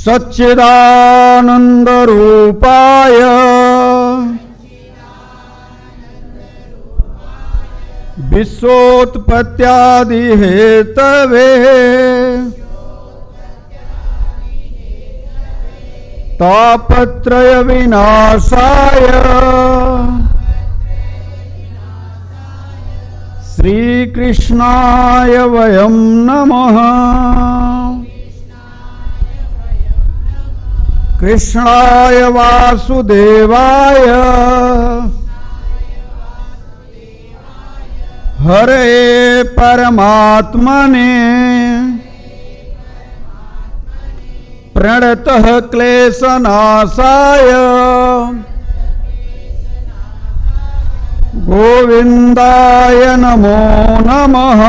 सच्चिदानंद रूपाय विश्वोत्पत्त्यादि Hathaway तापत्रय विनाशाय श्रीकृष्णाय वयं नमः। कृष्णाय वासुदेवाय हरे परमात्मने प्रणतः क्लेशनाशाय गोविंदाय नमो नमः।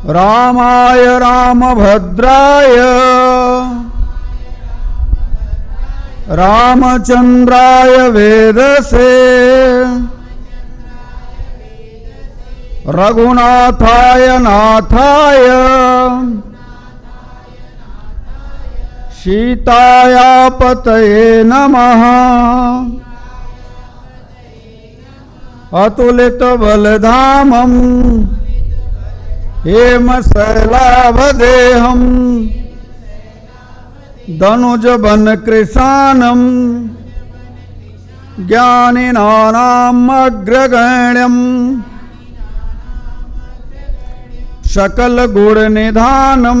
रामाय रामभद्राय रामचंद्राय वेदसे रघुनाथाय नाथाय सीताया पतये नमः। अतुलित बलधामं हेमशैलावदेहं धनुजवन कृशानं ज्ञानिनानाम् अग्रगण्यं सकल गुण निधानम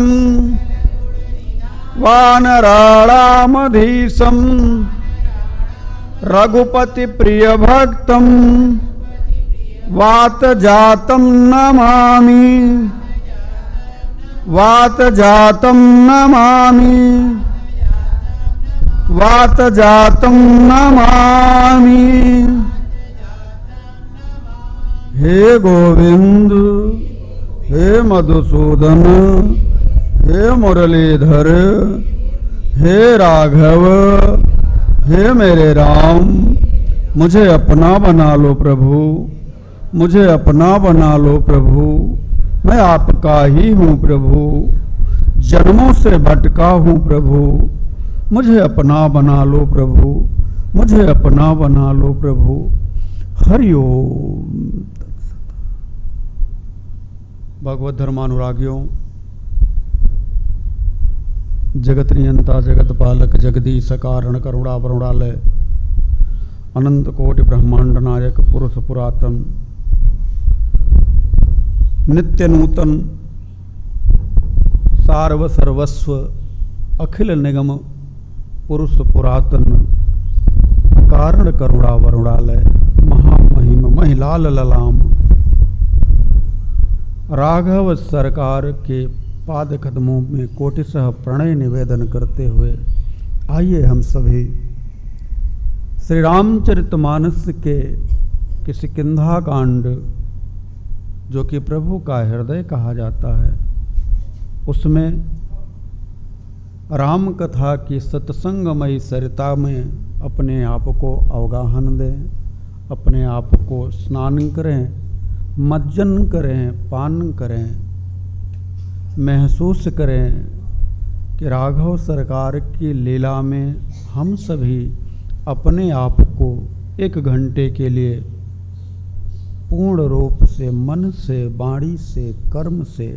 वानराणामधीशं रघुपति प्रिय भक्तम वात जातम नमामि वात जातम नमामि वात जातम नमामि। हे गोविंद हे मधुसूदन हे मुरलीधर हे राघव हे मेरे राम, मुझे अपना बना लो प्रभु, मुझे अपना बना लो प्रभु। मैं आपका ही हूँ प्रभु, जन्मों से भटका हूँ प्रभु, मुझे अपना बना लो प्रभु, मुझे अपना बना लो प्रभु। हरि ओम। भगवत धर्मानुरागियों, जगत नियंता जगत पालक जगदीश कारण करुणा वरुणालय अनंत कोटि ब्रह्मांड नायक पुरुष पुरातन नित्य नूतन सार्व सर्वस्व अखिल निगम पुरुष पुरातन कारण करुणा वरुणालय महामहिम महिलाल ललाम राघव सरकार के पाद कदमों में कोटिशः प्रणय निवेदन करते हुए आइए हम सभी श्री रामचरितमानस के किष्किंधा कांड, जो कि प्रभु का हृदय कहा जाता है, उसमें राम कथा की सत्संगमयी सरिता में अपने आप को अवगाहन दें, अपने आप को स्नान करें, मज्जन करें, पान करें, महसूस करें कि राघव सरकार की लीला में हम सभी अपने आप को एक घंटे के लिए पूर्ण रूप से मन से, वाणी से, कर्म से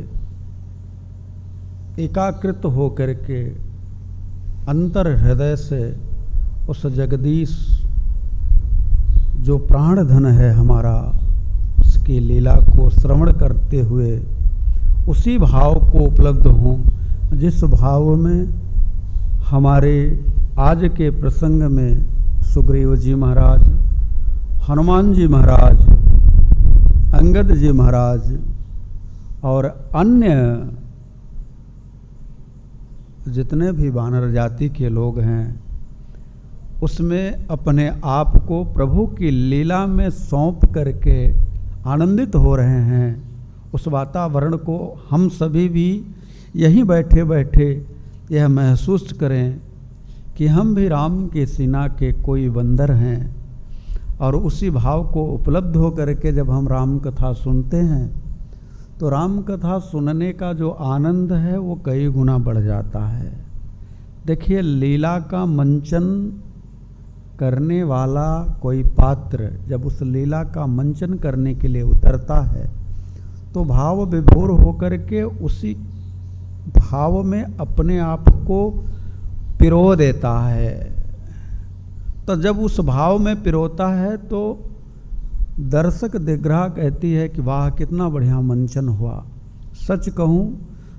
एकाकृत होकर के अंतर हृदय से उस जगदीश जो प्राण धन है हमारा, उसकी लीला को श्रवण करते हुए उसी भाव को उपलब्ध हों जिस भाव में हमारे आज के प्रसंग में सुग्रीव जी महाराज, हनुमान जी महाराज, अंगद जी महाराज और अन्य जितने भी वानर जाति के लोग हैं, उसमें अपने आप को प्रभु की लीला में सौंप करके आनंदित हो रहे हैं। उस वातावरण को हम सभी भी यहीं बैठे बैठे यह महसूस करें कि हम भी राम के सीना के कोई बंदर हैं, और उसी भाव को उपलब्ध हो करके जब हम राम कथा सुनते हैं तो राम कथा सुनने का जो आनंद है वो कई गुना बढ़ जाता है। देखिए, लीला का मंचन करने वाला कोई पात्र जब उस लीला का मंचन करने के लिए उतरता है तो भाव विभोर होकर के उसी भाव में अपने आप को पिरो देता है। तो जब उस भाव में पिरोता है तो दर्शक दिग्रहा कहती है कि वाह कितना बढ़िया मंचन हुआ। सच कहूँ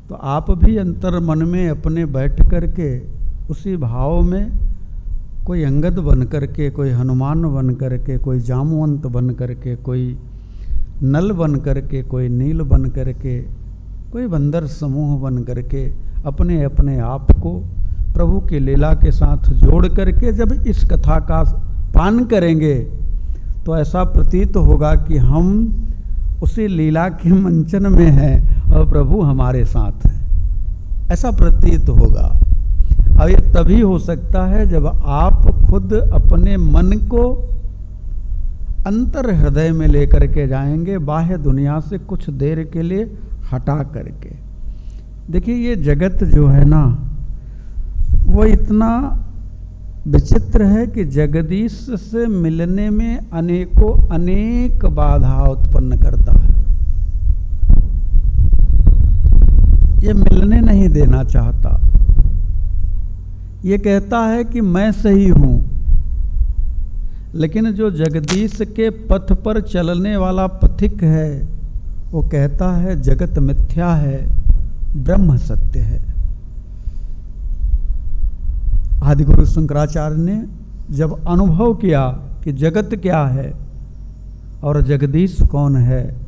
तो आप भी अंतर मन में अपने बैठ कर के उसी भाव में कोई अंगद बन करके, कोई हनुमान बन करके, कोई जामवंत बन करके, कोई नल बन करके, कोई नील बन करके, कोई बंदर समूह बन करके अपने अपने आप को प्रभु की लीला के साथ जोड़ करके जब इस कथा का पान करेंगे तो ऐसा प्रतीत होगा कि हम उसी लीला के मंचन में हैं और प्रभु हमारे साथ हैं, ऐसा प्रतीत होगा। अब ये तभी हो सकता है जब आप खुद अपने मन को अंतर हृदय में लेकर के जाएंगे, बाह्य दुनिया से कुछ देर के लिए हटा करके। देखिए, ये जगत जो है ना वो इतना विचित्र है कि जगदीश से मिलने में अनेक बाधा उत्पन्न करता है। ये मिलने नहीं देना चाहता। ये कहता है कि मैं सही हूं, लेकिन जो जगदीश के पथ पर चलने वाला पथिक है वो कहता है जगत मिथ्या है, ब्रह्म सत्य है। आदिगुरु शंकराचार्य ने जब अनुभव किया कि जगत क्या है और जगदीश कौन है,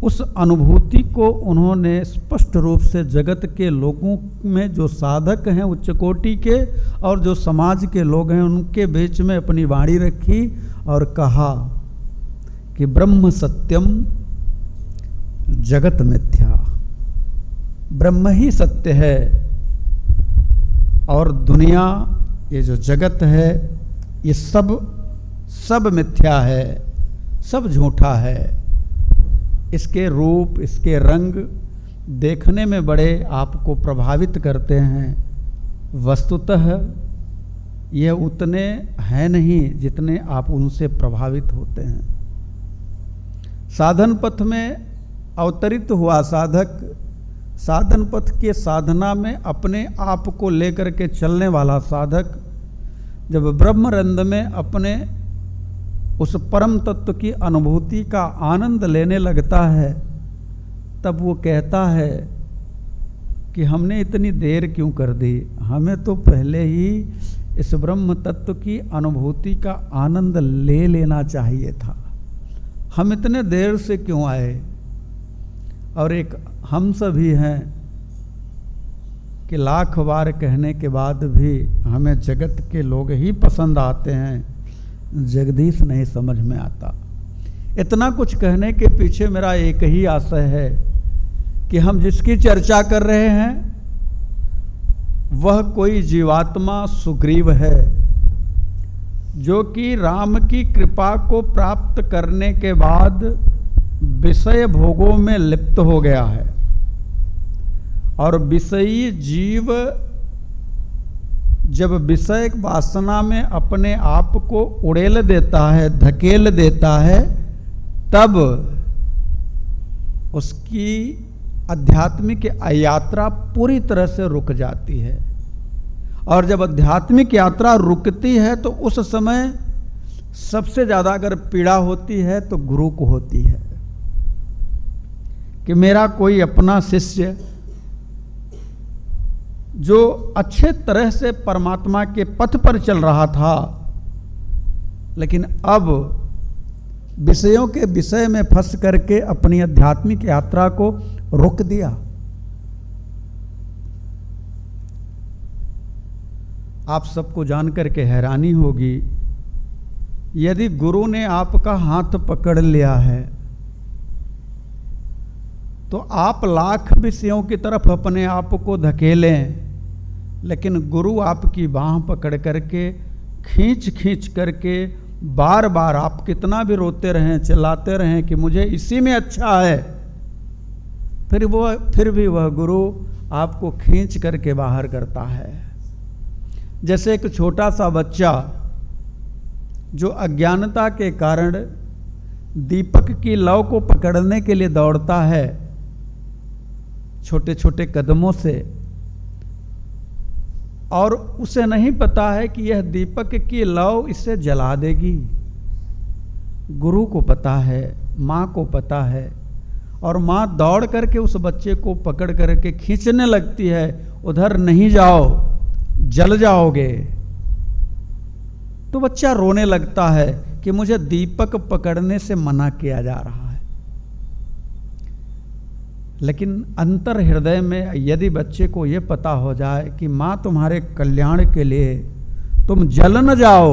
उस अनुभूति को उन्होंने स्पष्ट रूप से जगत के लोगों में जो साधक हैं उच्च कोटि के और जो समाज के लोग हैं उनके बीच में अपनी वाणी रखी और कहा कि ब्रह्म सत्यम जगत मिथ्या, ब्रह्म ही सत्य है और दुनिया, ये जो जगत है ये सब मिथ्या है, सब झूठा है। इसके रूप, इसके रंग देखने में बड़े आपको प्रभावित करते हैं, वस्तुतः ये उतने हैं नहीं जितने आप उनसे प्रभावित होते हैं। साधन पथ में अवतरित हुआ साधक, साधन पथ के साधना में अपने आप को लेकर के चलने वाला साधक जब ब्रह्मरंध में अपने उस परम तत्व की अनुभूति का आनंद लेने लगता है, तब वो कहता है कि हमने इतनी देर क्यों कर दी, हमें तो पहले ही इस ब्रह्म तत्व की अनुभूति का आनंद ले लेना चाहिए था, हम इतने देर से क्यों आए। और एक हम सभी हैं कि लाख बार कहने के बाद भी हमें जगत के लोग ही पसंद आते हैं, जगदीश नहीं समझ में आता। इतना कुछ कहने के पीछे मेरा एक ही आशय है कि हम जिसकी चर्चा कर रहे हैं वह कोई जीवात्मा सुग्रीव है जो कि राम की कृपा को प्राप्त करने के बाद विषय भोगों में लिप्त हो गया है और विषयी जीव जब विषय वासना में अपने आप को उड़ेल देता है, धकेल देता है, तब उसकी आध्यात्मिक यात्रा पूरी तरह से रुक जाती है। और जब आध्यात्मिक यात्रा रुकती है तो उस समय सबसे ज़्यादा अगर पीड़ा होती है तो गुरु को होती है कि मेरा कोई अपना शिष्य जो अच्छे तरह से परमात्मा के पथ पर चल रहा था, लेकिन अब विषयों के विषय में फंस करके अपनी आध्यात्मिक यात्रा को रोक दिया। आप सबको जानकर के हैरानी होगी, यदि गुरु ने आपका हाथ पकड़ लिया है तो आप लाख विषयों की तरफ अपने आप को धकेलें, लेकिन गुरु आपकी बाह पकड़ करके खींच खींच करके बार बार आप कितना भी रोते रहें, चिल्लाते रहें कि मुझे इसी में अच्छा है, फिर भी वह गुरु आपको खींच करके बाहर करता है। जैसे एक छोटा सा बच्चा जो अज्ञानता के कारण दीपक की लौ को पकड़ने के लिए दौड़ता है छोटे छोटे कदमों से, और उसे नहीं पता है कि यह दीपक की लौ इसे जला देगी। गुरु को पता है, माँ को पता है, और माँ दौड़ करके उस बच्चे को पकड़ करके खींचने लगती है, उधर नहीं जाओ, जल जाओगे। तो बच्चा रोने लगता है कि मुझे दीपक पकड़ने से मना किया जा रहा है। लेकिन अंतर हृदय में यदि बच्चे को यह पता हो जाए कि माँ तुम्हारे कल्याण के लिए, तुम जल न जाओ,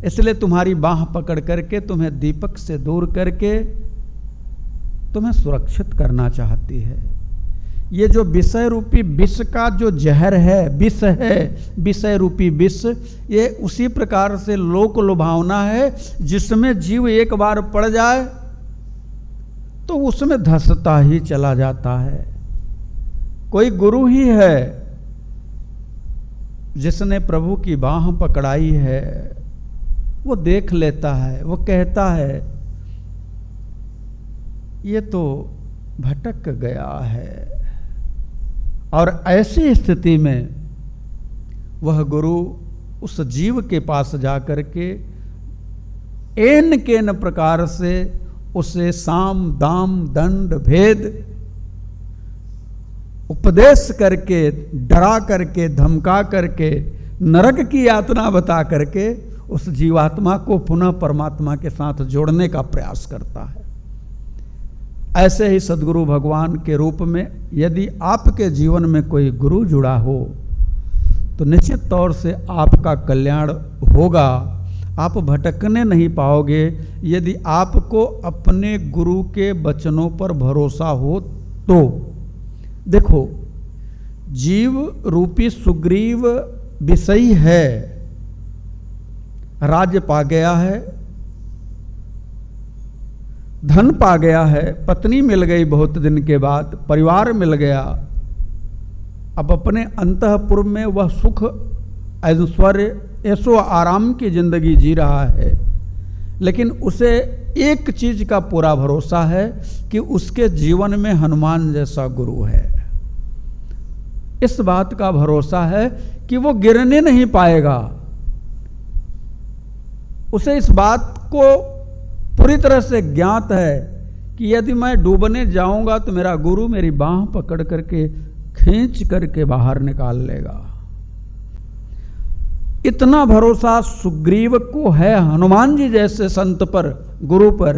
इसलिए तुम्हारी बाह पकड़ करके तुम्हें दीपक से दूर करके तुम्हें सुरक्षित करना चाहती है। ये जो विषय रूपी विष का जो जहर है, विष है, विषय रूपी विष, ये उसी प्रकार से लोक लुभावना है जिसमें जीव एक बार पड़ जाए तो उसमें धंसता ही चला जाता है। कोई गुरु ही है जिसने प्रभु की बाह पकड़ाई है, वो देख लेता है, वो कहता है ये तो भटक गया है। और ऐसी स्थिति में वह गुरु उस जीव के पास जाकर के एन केन प्रकार से उसे साम दाम दंड भेद उपदेश करके, डरा करके, धमका करके, नरक की यातना बता करके उस जीवात्मा को पुनः परमात्मा के साथ जोड़ने का प्रयास करता है। ऐसे ही सद्गुरु भगवान के रूप में यदि आपके जीवन में कोई गुरु जुड़ा हो तो निश्चित तौर से आपका कल्याण होगा, आप भटकने नहीं पाओगे यदि आपको अपने गुरु के वचनों पर भरोसा हो तो। देखो, जीव रूपी सुग्रीव विषयी है, राज्य पा गया है, धन पा गया है, पत्नी मिल गई बहुत दिन के बाद, परिवार मिल गया, अब अपने अंतःपुर में वह सुख ऐश्वर्य ऐसो आराम की जिंदगी जी रहा है। लेकिन उसे एक चीज का पूरा भरोसा है कि उसके जीवन में हनुमान जैसा गुरु है। इस बात का भरोसा है कि वो गिरने नहीं पाएगा। उसे इस बात को पूरी तरह से ज्ञात है कि यदि मैं डूबने जाऊंगा तो मेरा गुरु मेरी बाह पकड़ करके खींच करके बाहर निकाल लेगा। इतना भरोसा सुग्रीव को है हनुमान जी जैसे संत पर, गुरु पर।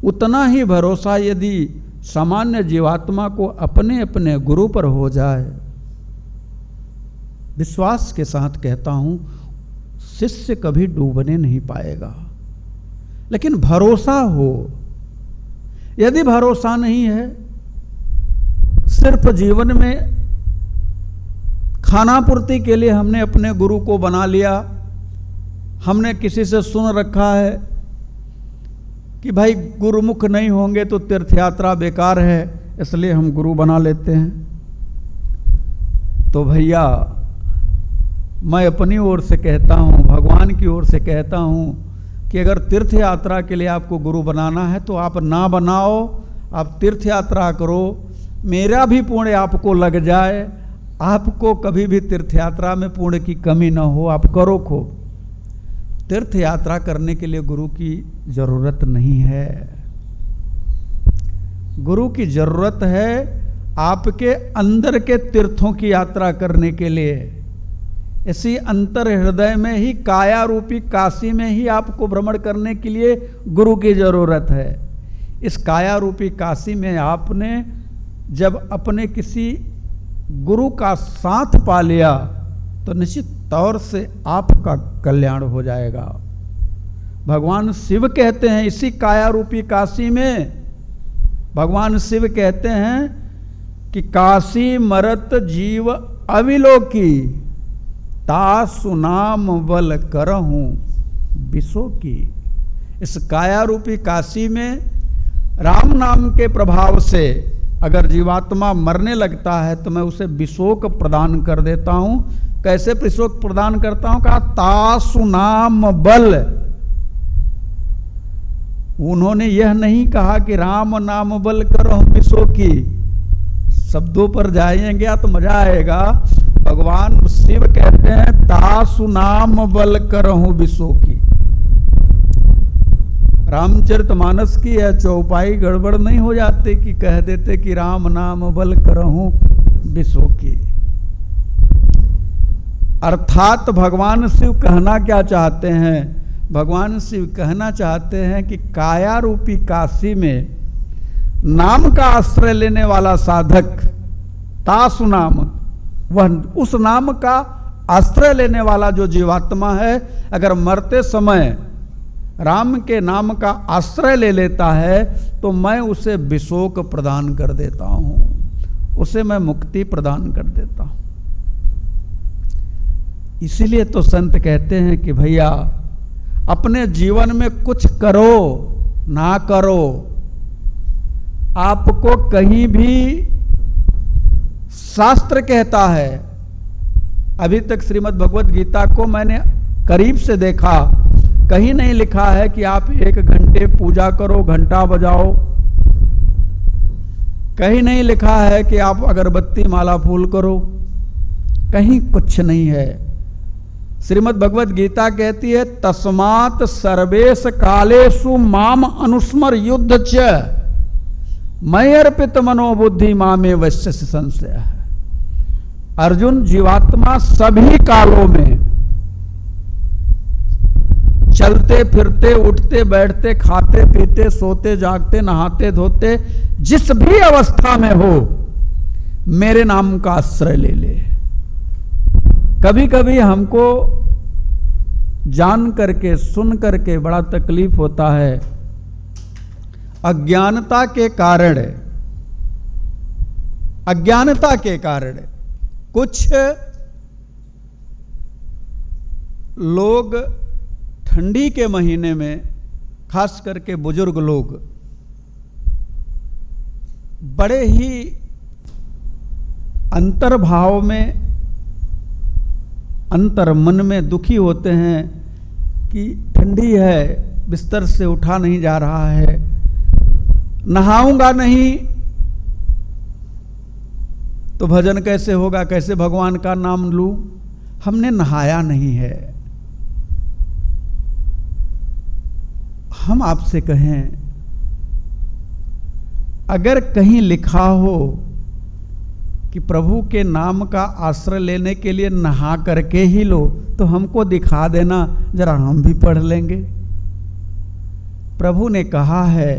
उतना ही भरोसा यदि सामान्य जीवात्मा को अपने अपने गुरु पर हो जाए, विश्वास के साथ कहता हूं, शिष्य कभी डूबने नहीं पाएगा। लेकिन भरोसा हो। यदि भरोसा नहीं है, सिर्फ जीवन में खानापूर्ति के लिए हमने अपने गुरु को बना लिया, हमने किसी से सुन रखा है कि भाई गुरुमुख नहीं होंगे तो तीर्थयात्रा बेकार है, इसलिए हम गुरु बना लेते हैं, तो भैया मैं अपनी ओर से कहता हूँ, भगवान की ओर से कहता हूँ कि अगर तीर्थ यात्रा के लिए आपको गुरु बनाना है तो आप ना बनाओ, आप तीर्थ यात्रा करो, मेरा भी पुण्य आपको लग जाए, आपको कभी भी तीर्थ यात्रा में पुण्य की कमी ना हो, आप करो खूब। तीर्थ यात्रा करने के लिए गुरु की जरूरत नहीं है। गुरु की जरूरत है आपके अंदर के तीर्थों की यात्रा करने के लिए। इसी अंतर हृदय में ही, काया रूपी काशी में ही आपको भ्रमण करने के लिए गुरु की जरूरत है। इस काया रूपी काशी में आपने जब अपने किसी गुरु का साथ पा लिया तो निश्चित तौर से आपका कल्याण हो जाएगा। भगवान शिव कहते हैं, इसी काया रूपी काशी में भगवान शिव कहते हैं कि काशी मरत जीव अविलोकी, ता सुनाम बल करहूं विषों की। इस काया रूपी काशी में राम नाम के प्रभाव से अगर जीवात्मा मरने लगता है तो मैं उसे विषोक प्रदान कर देता हूं। कैसे विषोक प्रदान करता हूं? कहा तासु नाम बल। उन्होंने यह नहीं कहा कि राम नाम बल करो विषों की। शब्दों पर जाएंगे तो मजा आएगा। भगवान शिव कहते हैं तासु नाम बल करहूं विषों की। रामचरितमानस की यह चौपाई गड़बड़ नहीं हो जाती कि कह देते कि राम नाम बल करहूं विषों की। अर्थात भगवान शिव कहना क्या चाहते हैं? भगवान शिव कहना चाहते हैं कि काया रूपी काशी में नाम का आश्रय लेने वाला साधक तासु नाम, वह उस नाम का आश्रय लेने वाला जो जीवात्मा है, अगर मरते समय राम के नाम का आश्रय ले लेता है तो मैं उसे विषोक प्रदान कर देता हूं, उसे मैं मुक्ति प्रदान कर देता हूं। इसीलिए तो संत कहते हैं कि भैया अपने जीवन में कुछ करो ना करो, आपको कहीं भी शास्त्र कहता है, अभी तक श्रीमद् भगवत गीता को मैंने करीब से देखा, कहीं नहीं लिखा है कि आप 1 घंटे पूजा करो, घंटा बजाओ। कहीं नहीं लिखा है कि आप अगरबत्ती माला फूल करो, कहीं कुछ नहीं है। श्रीमद् भगवत गीता कहती है तस्मात् सर्वेश कालेषु माम अनुस्मर युद्ध च मयि अर्पित मनोबुद्धि मामे वश्यस्य संशय। अर्जुन, जीवात्मा सभी कालों में चलते फिरते उठते बैठते खाते पीते सोते जागते नहाते धोते जिस भी अवस्था में हो मेरे नाम का आश्रय ले ले। कभी कभी हमको जान करके सुन करके बड़ा तकलीफ होता है। अज्ञानता के कारण कुछ लोग ठंडी के महीने में, खास करके बुजुर्ग लोग, बड़े ही अंतर्भाव में, अंतर मन में दुखी होते हैं कि ठंडी है, बिस्तर से उठा नहीं जा रहा है, नहाऊंगा नहीं तो भजन कैसे होगा, कैसे भगवान का नाम लूं, हमने नहाया नहीं है। हम आपसे कहें, अगर कहीं लिखा हो कि प्रभु के नाम का आश्रय लेने के लिए नहा करके ही लो, तो हमको दिखा देना, जरा हम भी पढ़ लेंगे। प्रभु ने कहा है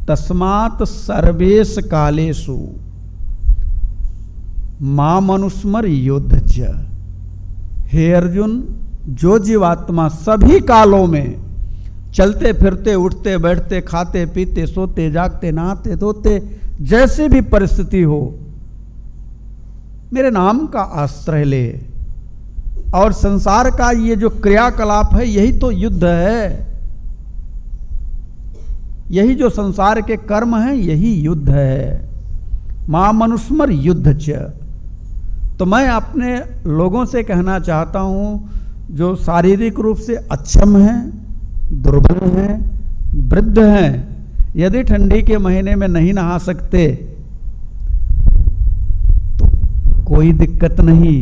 तस्मात् सर्वेश कालेषु माम अनुस्मर युद्ध च। हे अर्जुन, जो जीवात्मा सभी कालों में चलते फिरते उठते बैठते खाते पीते सोते जागते नहाते धोते जैसी भी परिस्थिति हो मेरे नाम का आश्रय ले। और संसार का ये जो क्रियाकलाप है यही तो युद्ध है, यही जो संसार के कर्म हैं यही युद्ध है। माम अनुस्मर युद्ध च। तो मैं अपने लोगों से कहना चाहता हूं जो शारीरिक रूप से अक्षम हैं, दुर्बल हैं, वृद्ध हैं, यदि ठंडी के महीने में नहीं नहा सकते तो कोई दिक्कत नहीं।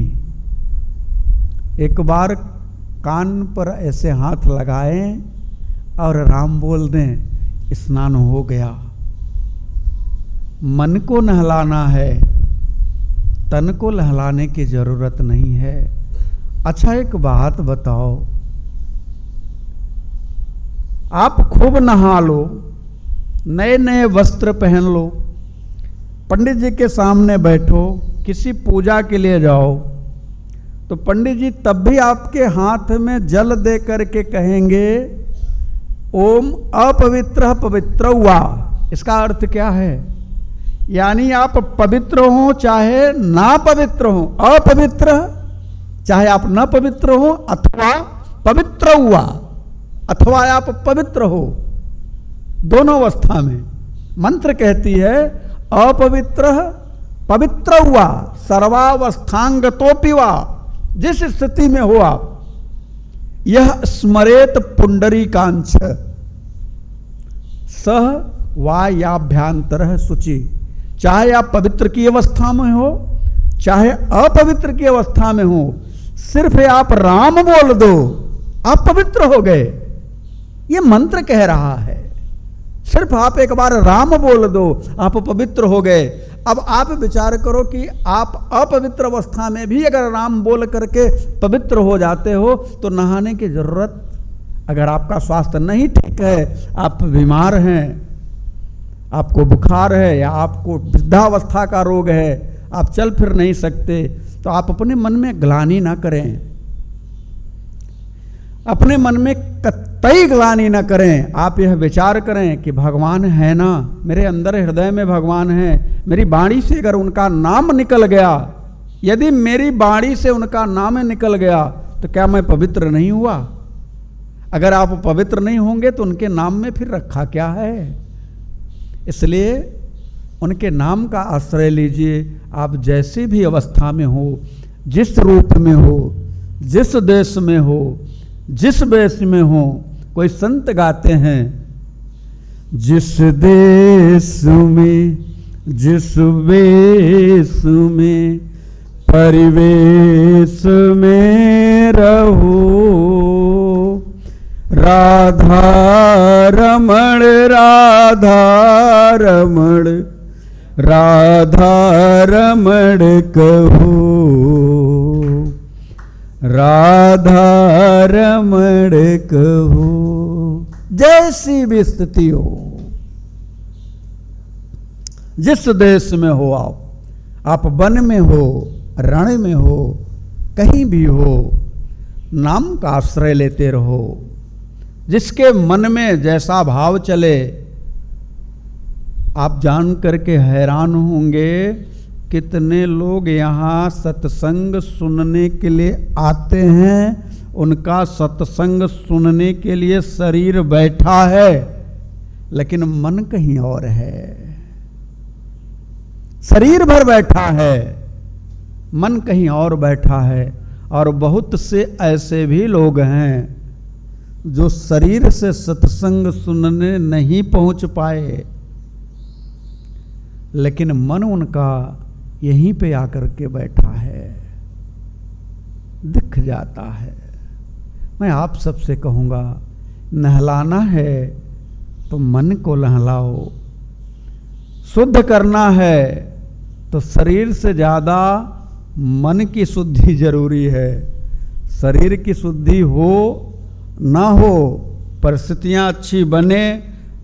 एक बार कान पर ऐसे हाथ लगाएं और राम बोल दें, स्नान हो गया। मन को नहलाना है, तन को नहलाने की जरूरत नहीं है। अच्छा एक बात बताओ, आप खूब नहा लो, नए नए वस्त्र पहन लो, पंडित जी के सामने बैठो, किसी पूजा के लिए जाओ, तो पंडित जी तब भी आपके हाथ में जल दे करके कहेंगे ओम अपवित्र पवित्र हुआ। इसका अर्थ क्या है? यानी आप पवित्र हो चाहे ना पवित्र हो, अपवित्र चाहे आप न पवित्र हो अथवा पवित्र हुआ, अथवा आप पवित्र हो, दोनों अवस्था में। मंत्र कहती है अपवित्र पवित्र हुआ सर्वावस्थांगतोपि वा, जिस स्थिति में हो आप, यह स्मरेत पुंडरीकांच सह वायाभ्यांतर शुचि। चाहे आप पवित्र की अवस्था में हो, चाहे अपवित्र की अवस्था में हो, सिर्फ आप राम बोल दो, आप पवित्र हो गए। ये मंत्र कह रहा है, सिर्फ आप एक बार राम बोल दो, आप पवित्र हो गए। अब आप विचार करो कि आप अपवित्र अवस्था में भी अगर राम बोल करके पवित्र हो जाते हो तो नहाने की जरूरत, अगर आपका स्वास्थ्य नहीं ठीक है, आप बीमार हैं, आपको बुखार है या आपको वृद्धावस्था का रोग है, आप चल फिर नहीं सकते, तो आप अपने मन में ग्लानि ना करें, अपने मन में कतई ग्लानि न करें। आप यह विचार करें कि भगवान है ना, मेरे अंदर हृदय में भगवान है, मेरी वाणी से अगर उनका नाम निकल गया, यदि मेरी वाणी से उनका नाम निकल गया तो क्या मैं पवित्र नहीं हुआ? अगर आप पवित्र नहीं होंगे तो उनके नाम में फिर रखा क्या है? इसलिए उनके नाम का आश्रय लीजिए। आप जैसी भी अवस्था में हो, जिस रूप में हो, जिस देश में हो, जिस वेश में हो, कोई संत गाते हैं, जिस देश में जिस वेश में परिवेश में रहो, राधा रमण राधा रमण राधा रमण कहो, राधा रमण कहो। जैसी भी स्थिति हो, जिस देश में हो, आप वन में हो, रण में हो, कहीं भी हो, नाम का आश्रय लेते रहो। जिसके मन में जैसा भाव चले, आप जान करके हैरान होंगे कितने लोग यहाँ सत्संग सुनने के लिए आते हैं, उनका सत्संग सुनने के लिए शरीर बैठा है लेकिन मन कहीं और है। शरीर भर बैठा है, मन कहीं और बैठा है। और बहुत से ऐसे भी लोग हैं जो शरीर से सत्संग सुनने नहीं पहुंच पाए, लेकिन मन उनका यहीं पे आकर के बैठा है, दिख जाता है। मैं आप सबसे कहूँगा, नहलाना है तो मन को नहलाओ, शुद्ध करना है तो शरीर से ज़्यादा मन की शुद्धि जरूरी है। शरीर की शुद्धि हो ना हो, परिस्थितियाँ अच्छी बने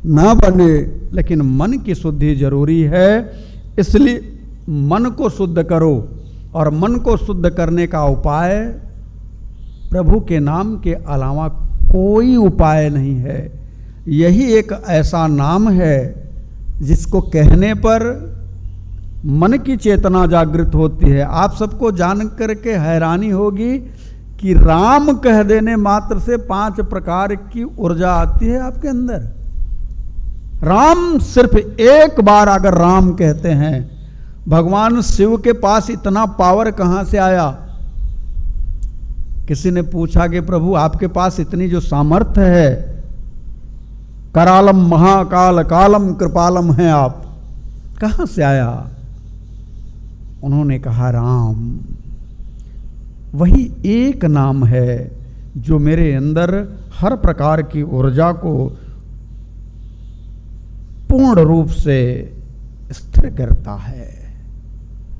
ना बने, लेकिन मन की शुद्धि जरूरी है। इसलिए मन को शुद्ध करो, और मन को शुद्ध करने का उपाय प्रभु के नाम के अलावा कोई उपाय नहीं है। यही एक ऐसा नाम है जिसको कहने पर मन की चेतना जागृत होती है। आप सबको जान करके हैरानी होगी कि राम कह देने मात्र से 5 प्रकार की ऊर्जा आती है आपके अंदर। राम, सिर्फ एक बार अगर राम कहते हैं, भगवान शिव के पास इतना पावर कहां से आया? किसी ने पूछा कि प्रभु आपके पास इतनी जो सामर्थ्य है, करालम महाकाल कालम कृपालम हैं आप, कहां से आया? उन्होंने कहा राम। वही एक नाम है जो मेरे अंदर हर प्रकार की ऊर्जा को पूर्ण रूप से स्थिर करता है।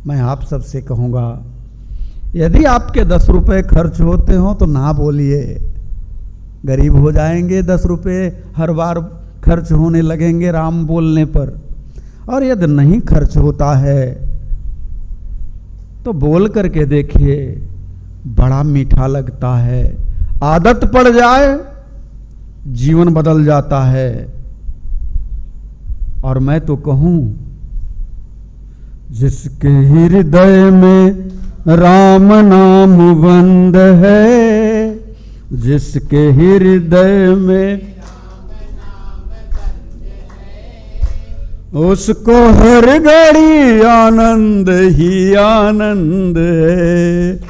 मैं आप सबसे कहूँगा, यदि आपके 10 रुपए खर्च होते हो तो ना बोलिए, गरीब हो जाएंगे। 10 रुपए हर बार खर्च होने लगेंगे राम बोलने पर। और यदि नहीं खर्च होता है तो बोल करके देखिए, बड़ा मीठा लगता है। आदत पड़ जाए, जीवन बदल जाता है। और मैं तो कहूं, जिसके हृदय में राम नाम बंद है, जिसके हृदय में उसको हर घड़ी आनंद ही आनंद है,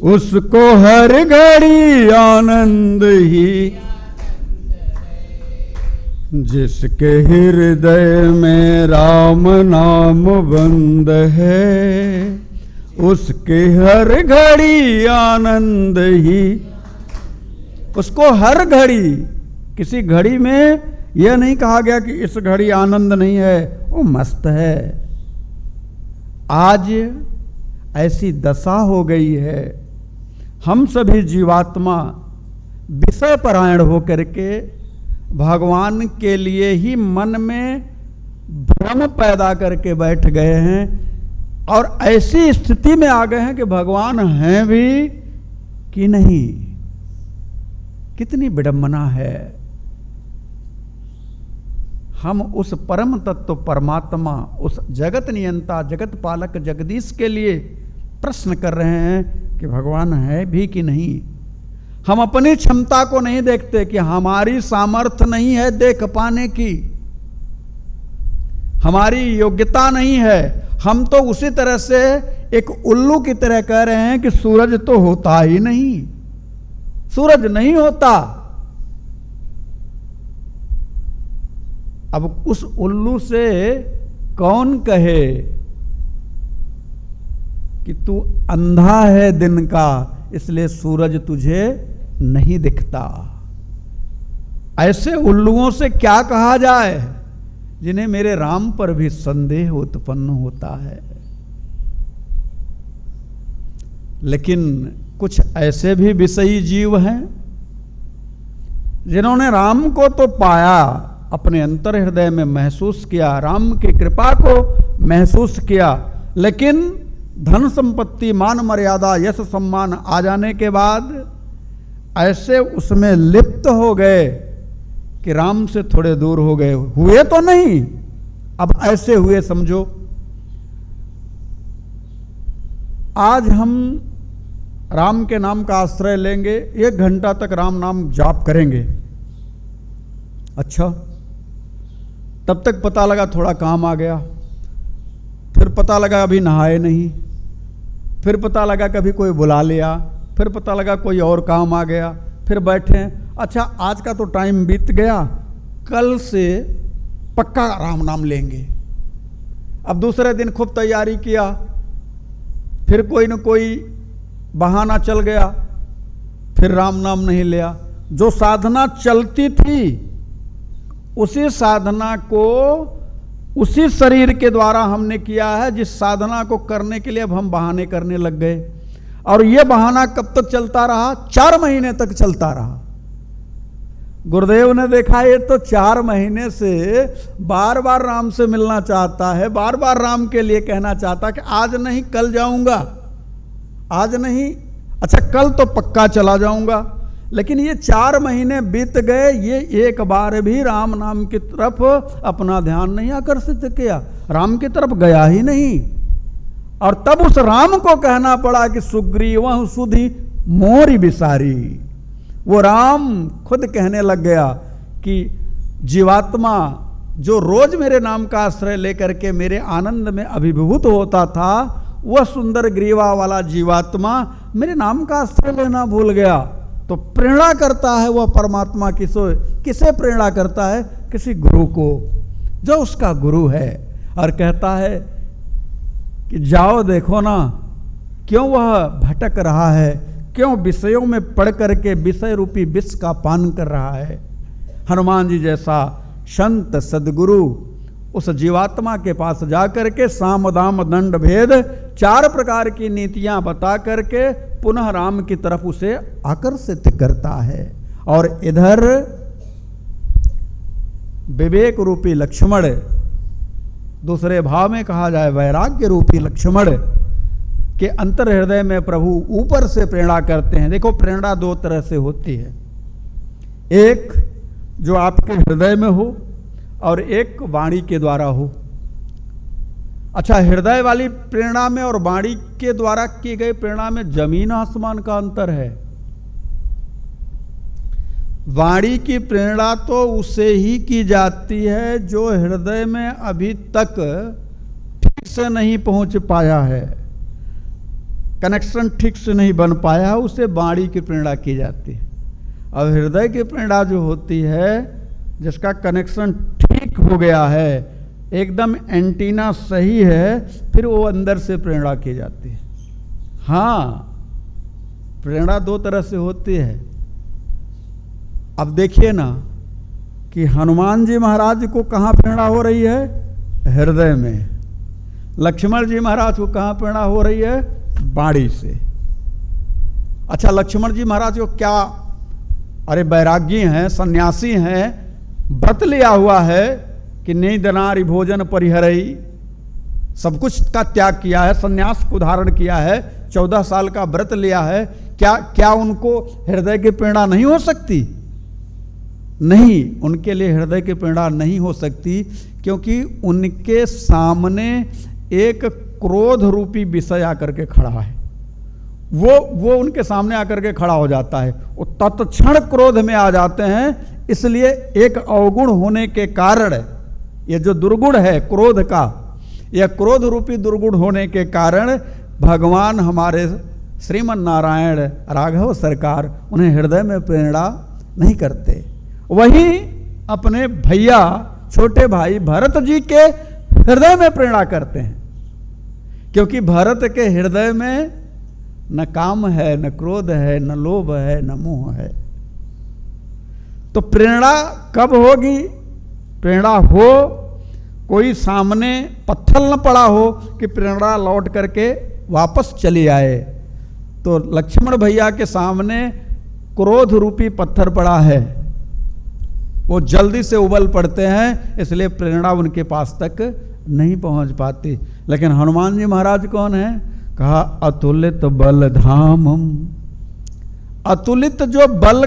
उसको हर घड़ी आनंद ही। जिसके हृदय में राम नाम बंद है, उसके हर घड़ी आनंद ही। उसको हर घड़ी, किसी घड़ी में यह नहीं कहा गया कि इस घड़ी आनंद नहीं है, वो मस्त है। आज ऐसी दशा हो गई है, हम सभी जीवात्मा विषय परायण होकर के भगवान के लिए ही मन में भ्रम पैदा करके बैठ गए हैं और ऐसी स्थिति में आ गए हैं कि भगवान हैं भी कि नहीं। कितनी विडंबना है। हम उस परम तत्व परमात्मा, उस जगत नियंता, जगत पालक जगदीश के लिए प्रश्न कर रहे हैं कि भगवान है भी कि नहीं। हम अपनी क्षमता को नहीं देखते कि हमारी सामर्थ्य नहीं है देख पाने की, हमारी योग्यता नहीं है। हम तो उसी तरह से एक उल्लू की तरह कह रहे हैं कि सूरज तो होता ही नहीं, सूरज नहीं होता। अब उस उल्लू से कौन कहे कि तू अंधा है दिन का, इसलिए सूरज तुझे नहीं दिखता। ऐसे उल्लुओं से क्या कहा जाए जिन्हें मेरे राम पर भी संदेह उत्पन्न होता है। लेकिन कुछ ऐसे भी विषयी जीव हैं जिन्होंने राम को तो पाया, अपने अंतर हृदय में महसूस किया, राम की कृपा को महसूस किया, लेकिन धन संपत्ति, मान मर्यादा, यश सम्मान आ जाने के बाद ऐसे उसमें लिप्त हो गए कि राम से थोड़े दूर हो गए। हुए तो नहीं, अब ऐसे हुए समझो। आज हम राम के नाम का आश्रय लेंगे, 1 घंटा तक राम नाम जाप करेंगे। अच्छा, तब तक पता लगा थोड़ा काम आ गया, फिर पता लगा अभी नहाए नहीं, फिर पता लगा कभी कोई बुला लिया, फिर पता लगा कोई और काम आ गया, फिर बैठे। अच्छा, आज का तो टाइम बीत गया, कल से पक्का राम नाम लेंगे। अब दूसरे दिन खूब तैयारी किया, फिर कोई न कोई बहाना चल गया, फिर राम नाम नहीं लिया। जो साधना चलती थी उसी साधना को उसी शरीर के द्वारा हमने किया है जिस साधना को करने के लिए अब हम बहाने करने लग गए। और यह बहाना कब तक चलता रहा? 4 महीने तक चलता रहा। गुरुदेव ने देखा ये तो 4 महीने से बार बार राम से मिलना चाहता है, बार बार राम के लिए कहना चाहता है कि आज नहीं कल जाऊंगा, आज नहीं, अच्छा कल तो पक्का चला जाऊंगा। लेकिन ये 4 महीने बीत गए, ये एक बार भी राम नाम की तरफ अपना ध्यान नहीं आकर्षित किया, राम की तरफ गया ही नहीं। और तब उस राम को कहना पड़ा कि सुग्रीव सुधि मोरी बिसारी। वो राम खुद कहने लग गया कि जीवात्मा जो रोज मेरे नाम का आश्रय लेकर के मेरे आनंद में अभिभूत होता था, वह सुंदर ग्रीवा वाला जीवात्मा मेरे नाम का आश्रय लेना भूल गया। तो प्रेरणा करता है वह परमात्मा किसे प्रेरणा करता है? किसी गुरु को, जो उसका गुरु है, और कहता है कि जाओ देखो ना क्यों वह भटक रहा है, क्यों विषयों में पढ़ करके विषय रूपी विष का पान कर रहा है। हनुमान जी जैसा संत सदगुरु उस जीवात्मा के पास जाकर के साम दाम दंड भेद 4 प्रकार की नीतियां बता करके पुनः राम की तरफ उसे आकर्षित करता है। और इधर विवेक रूपी लक्ष्मण, दूसरे भाव में कहा जाए वैराग्य रूपी लक्ष्मण के अंतर हृदय में प्रभु ऊपर से प्रेरणा करते हैं। देखो, प्रेरणा 2 तरह से होती है, एक जो आपके हृदय में हो और एक वाणी के द्वारा हो। अच्छा, हृदय वाली प्रेरणा में और वाणी के द्वारा की गई प्रेरणा में जमीन आसमान का अंतर है। वाणी की प्रेरणा तो उससे ही की जाती है जो हृदय में अभी तक ठीक से नहीं पहुंच पाया है, कनेक्शन ठीक से नहीं बन पाया है, उसे वाणी की प्रेरणा की जाती है। अब हृदय की प्रेरणा जो होती है, जिसका कनेक्शन ठीक हो गया है, एकदम एंटीना सही है, फिर वो अंदर से प्रेरणा की जाती है। हाँ, प्रेरणा दो तरह से होती है। अब देखिए ना कि हनुमान जी महाराज को कहाँ प्रेरणा हो रही है? हृदय में। लक्ष्मण जी महाराज को कहाँ प्रेरणा हो रही है? वाणी से। अच्छा, लक्ष्मण जी महाराज को क्या, अरे वैरागी हैं, सन्यासी हैं, व्रत लिया हुआ है कि नींदनारि भोजन परिहरई, सब कुछ का त्याग किया है, सन्यास को धारण किया है, 14 साल का व्रत लिया है, क्या उनको हृदय की प्रेरणा नहीं हो सकती? नहीं, उनके लिए हृदय की प्रेरणा नहीं हो सकती, क्योंकि उनके सामने एक क्रोध रूपी विषय आकर के खड़ा है। वो उनके सामने आकर के खड़ा हो जाता है, वो तत्क्षण क्रोध में आ जाते हैं। इसलिए एक अवगुण होने के कारण, ये जो दुर्गुण है क्रोध का, यह क्रोध रूपी दुर्गुण होने के कारण भगवान हमारे श्रीमन नारायण राघव सरकार उन्हें हृदय में प्रेरणा नहीं करते। वही अपने भैया छोटे भाई भरत जी के हृदय में प्रेरणा करते हैं, क्योंकि भरत के हृदय में न काम है, न क्रोध है, न लोभ है, न मोह है। तो प्रेरणा कब होगी? प्रेरणा हो, कोई सामने पत्थर न पड़ा हो कि प्रेरणा लौट करके वापस चली आए। तो लक्ष्मण भैया के सामने क्रोध रूपी पत्थर पड़ा है, वो जल्दी से उबल पड़ते हैं, इसलिए प्रेरणा उनके पास तक नहीं पहुंच पाती। लेकिन हनुमान जी महाराज कौन है? कहा अतुलित बल धामम। अतुलित जो बल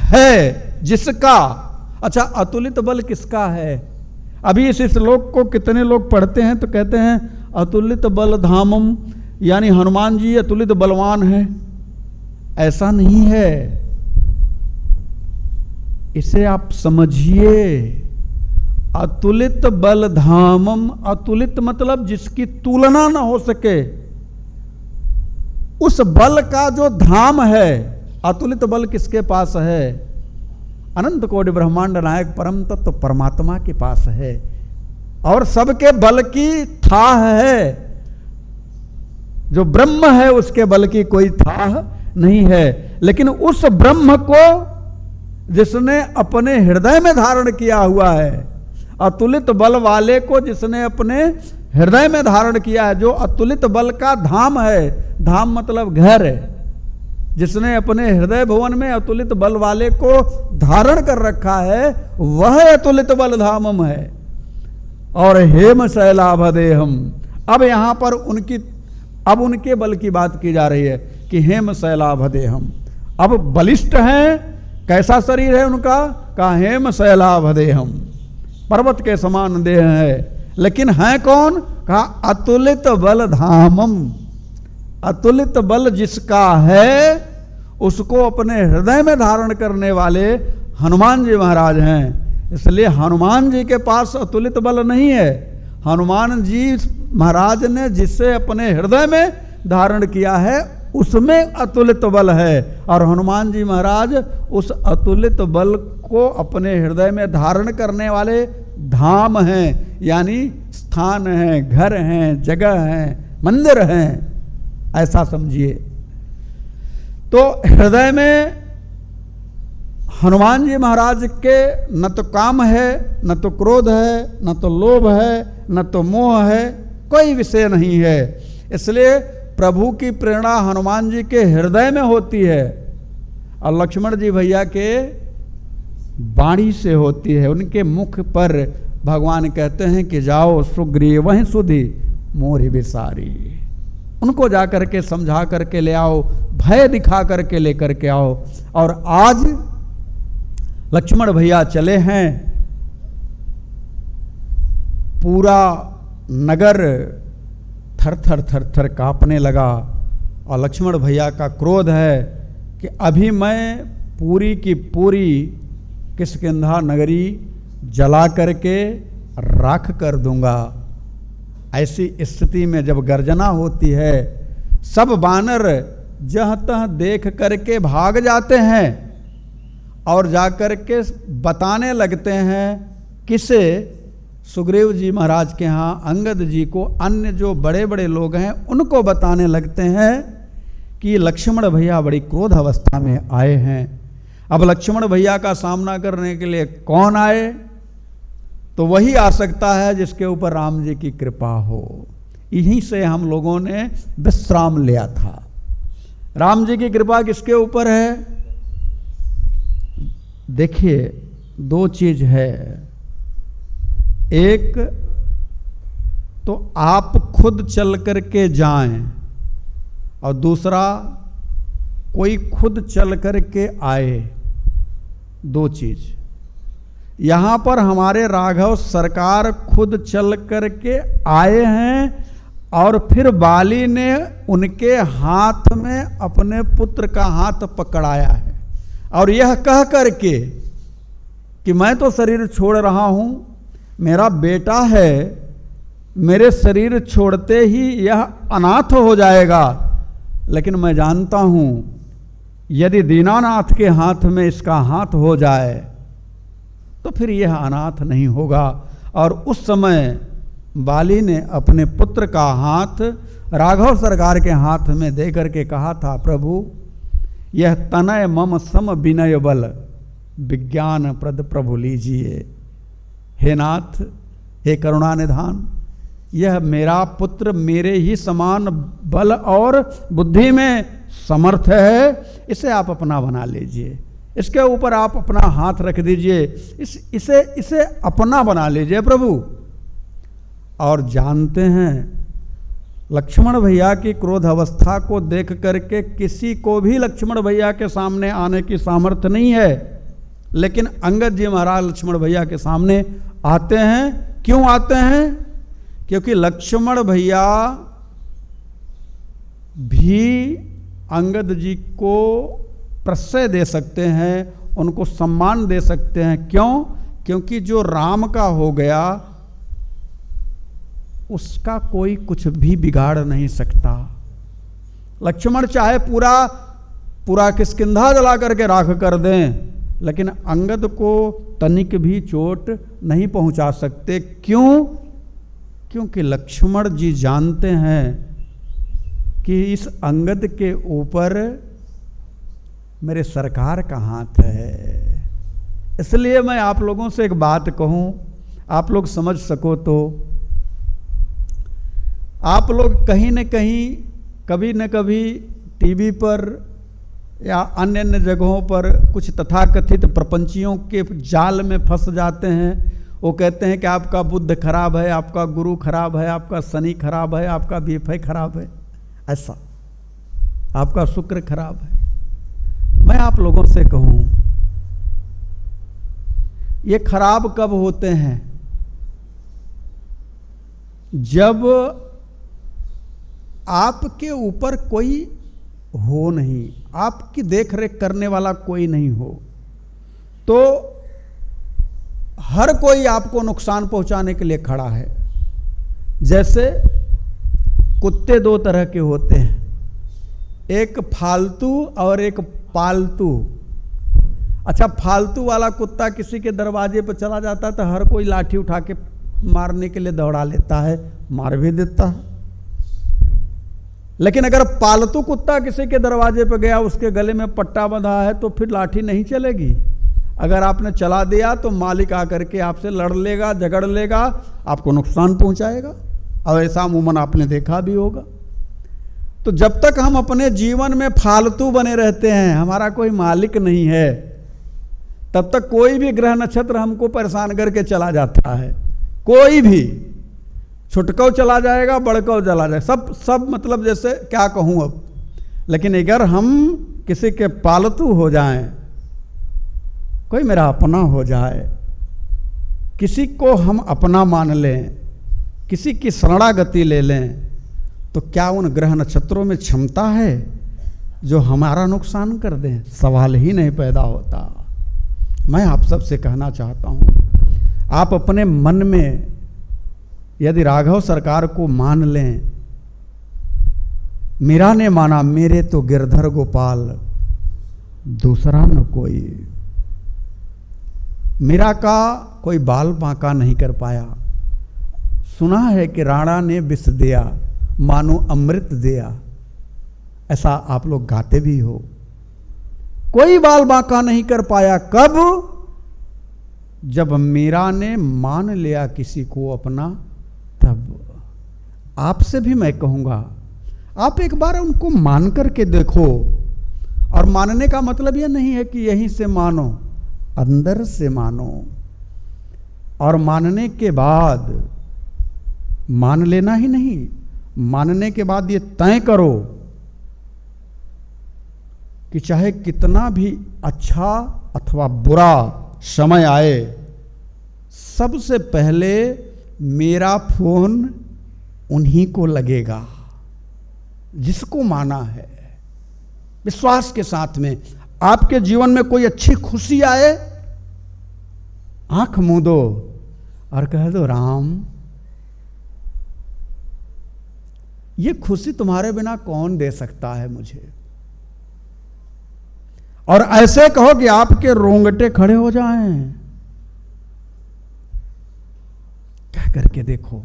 है जिसका, अच्छा अतुलित बल किसका है? अभी इस श्लोक को कितने लोग पढ़ते हैं तो कहते हैं अतुलित बल धामम, यानी हनुमान जी अतुलित बलवान हैं। ऐसा नहीं है, इसे आप समझिए। अतुलित बल धामम, अतुलित मतलब जिसकी तुलना ना हो सके, उस बल का जो धाम है। अतुलित बल किसके पास है? अनंत कोटि ब्रह्मांड नायक परम तत्व परमात्मा के पास है, और सबके बल की थाह है। जो ब्रह्म है उसके बल की कोई थाह नहीं है, लेकिन उस ब्रह्म को जिसने अपने हृदय में धारण किया हुआ है, अतुलित बल वाले को जिसने अपने हृदय में धारण किया है, जो अतुलित बल का धाम है, धाम मतलब घर है, जिसने अपने हृदय भवन में अतुलित बल वाले को धारण कर रखा है, वह अतुलित बल धामम है। और हेम शैलाभदेहम, अब यहां पर उनके बल की बात की जा रही है कि हेम शैलाभदेहम, अब बलिष्ठ हैं। कैसा शरीर है उनका? का हेम शैलाभदेहम, पर्वत के समान देह है। लेकिन हैं कौन? कहा अतुलित बल धामम। अतुलित बल जिसका है उसको अपने हृदय में धारण करने वाले हनुमान जी महाराज हैं। इसलिए हनुमान जी के पास अतुलित बल नहीं है। हनुमान जी महाराज ने जिसे अपने हृदय में धारण किया है उसमें अतुलित बल है, और हनुमान जी महाराज उस अतुलित बल को अपने हृदय में धारण करने वाले धाम हैं, यानी स्थान हैं, घर हैं, जगह हैं, मंदिर हैं, ऐसा समझिए। तो हृदय में हनुमान जी महाराज के न तो काम है, न तो क्रोध है, न तो लोभ है, न तो मोह है, कोई विषय नहीं है। इसलिए प्रभु की प्रेरणा हनुमान जी के हृदय में होती है, और लक्ष्मण जी भैया के वाणी से होती है। उनके मुख पर भगवान कहते हैं कि जाओ सुग्रीव वहीं सुधि मोरी विसारी, उनको जा करके समझा करके ले आओ, भय दिखा करके लेकर के आओ। और आज लक्ष्मण भैया चले हैं, पूरा नगर थर थर थर थर कांपने लगा, और लक्ष्मण भैया का क्रोध है कि अभी मैं पूरी की पूरी किष्किंधा नगरी जला करके राख कर दूंगा। ऐसी स्थिति में जब गर्जना होती है, सब वानर जहाँ तहाँ देख करके भाग जाते हैं और जाकर के बताने लगते हैं, किसे? सुग्रीव जी महाराज के यहाँ अंगद जी को, अन्य जो बड़े बड़े लोग हैं उनको बताने लगते हैं कि लक्ष्मण भैया बड़ी क्रोध अवस्था में आए हैं। अब लक्ष्मण भैया का सामना करने के लिए कौन आए? तो वही आ सकता है जिसके ऊपर राम जी की कृपा हो। यहीं से हम लोगों ने विश्राम लिया था। राम जी की कृपा किसके ऊपर है? देखिए, दो चीज है। एक तो आप खुद चल करके जाएं, और दूसरा कोई खुद चल करके आए। दो चीज। यहां पर हमारे राघव सरकार खुद चल करके आए हैं और फिर बाली ने उनके हाथ में अपने पुत्र का हाथ पकड़ाया है, और यह कह करके कि मैं तो शरीर छोड़ रहा हूं, मेरा बेटा है, मेरे शरीर छोड़ते ही यह अनाथ हो जाएगा, लेकिन मैं जानता हूं यदि दीनानाथ के हाथ में इसका हाथ हो जाए तो फिर यह अनाथ नहीं होगा। और उस समय बाली ने अपने पुत्र का हाथ राघव सरकार के हाथ में दे करके कहा था, प्रभु यह तनय मम सम विनय बल विज्ञान प्रद प्रभु लीजिए। हे नाथ, हे करुणा निधान, यह मेरा पुत्र मेरे ही समान बल और बुद्धि में समर्थ है, इसे आप अपना बना लीजिए, इसके ऊपर आप अपना हाथ रख दीजिए, इसे अपना बना लीजिए प्रभु। और जानते हैं लक्ष्मण भैया की क्रोध अवस्था को देख करके किसी को भी लक्ष्मण भैया के सामने आने की सामर्थ्य नहीं है, लेकिन अंगद जी महाराज लक्ष्मण भैया के सामने आते हैं। क्यों आते हैं? क्योंकि लक्ष्मण भैया भी अंगद जी को प्रश्रय दे सकते हैं, उनको सम्मान दे सकते हैं। क्यों? क्योंकि जो राम का हो गया उसका कोई कुछ भी बिगाड़ नहीं सकता। लक्ष्मण चाहे पूरा किष्किंधा जला करके राख कर दें, लेकिन अंगद को तनिक भी चोट नहीं पहुंचा सकते। क्यों? क्योंकि लक्ष्मण जी जानते हैं कि इस अंगद के ऊपर मेरे सरकार का हाथ है। इसलिए मैं आप लोगों से एक बात कहूं, आप लोग समझ सको तो। आप लोग कहीं न कहीं कभी न कभी टीवी पर या अन्य अन्य जगहों पर कुछ तथाकथित प्रपंचियों के जाल में फंस जाते हैं। वो कहते हैं कि आपका बुध खराब है, आपका गुरु खराब है, आपका शनि खराब है, आपका बीफे खराब है, ऐसा आपका शुक्र खराब है। मैं आप लोगों से कहूं, ये खराब कब होते हैं? जब आपके ऊपर कोई हो नहीं, आपकी देखरेख करने वाला कोई नहीं हो, तो हर कोई आपको नुकसान पहुंचाने के लिए खड़ा है। जैसे कुत्ते दो तरह के होते हैं, एक फालतू और एक पालतू। अच्छा, फालतू वाला कुत्ता किसी के दरवाजे पर चला जाता है तो हर कोई लाठी उठा के मारने के लिए दौड़ा लेता है, मार भी देता है। लेकिन अगर पालतू कुत्ता किसी के दरवाजे पर गया, उसके गले में पट्टा बंधा है, तो फिर लाठी नहीं चलेगी। अगर आपने चला दिया तो मालिक आकर के आपसे लड़ लेगा, झगड़ लेगा, आपको नुकसान पहुंचाएगा। और ऐसा अमूमन आपने देखा भी होगा। तो जब तक हम अपने जीवन में फालतू बने रहते हैं, हमारा कोई मालिक नहीं है, तब तक कोई भी ग्रह नक्षत्र हमको परेशान करके चला जाता है। कोई भी छुटकौ चला जाएगा, बड़कौ चला जाएगा, सब मतलब जैसे क्या कहूं अब। लेकिन अगर हम किसी के पालतू हो जाएं, कोई मेरा अपना हो जाए, किसी को हम अपना मान लें, किसी की शरणागति ले लें, तो क्या उन ग्रह नक्षत्रों में क्षमता है जो हमारा नुकसान कर दें, सवाल ही नहीं पैदा होता। मैं आप सबसे कहना चाहता हूँ, आप अपने मन में यदि राघव सरकार को मान लें, मीरा ने माना मेरे तो गिरधर गोपाल दूसरा न कोई। मीरा का कोई बाल बांका नहीं कर पाया। सुना है कि राणा ने विष दिया मानो अमृत दिया, ऐसा आप लोग गाते भी हो। कोई बाल बांका नहीं कर पाया। कब? जब मीरा ने मान लिया किसी को अपना, तब। आपसे भी मैं कहूंगा, आप एक बार उनको मान करके देखो। और मानने का मतलब यह नहीं है कि यहीं से मानो, अंदर से मानो। और मानने के बाद मान लेना ही नहीं, मानने के बाद ये तय करो कि चाहे कितना भी अच्छा अथवा बुरा समय आए, सबसे पहले मेरा फोन उन्हीं को लगेगा जिसको माना है। विश्वास के साथ में आपके जीवन में कोई अच्छी खुशी आए, आंख मूंदो और कह दो, राम ये खुशी तुम्हारे बिना कौन दे सकता है मुझे। और ऐसे कहो कि आपके रोंगटे खड़े हो जाएं। कह करके देखो,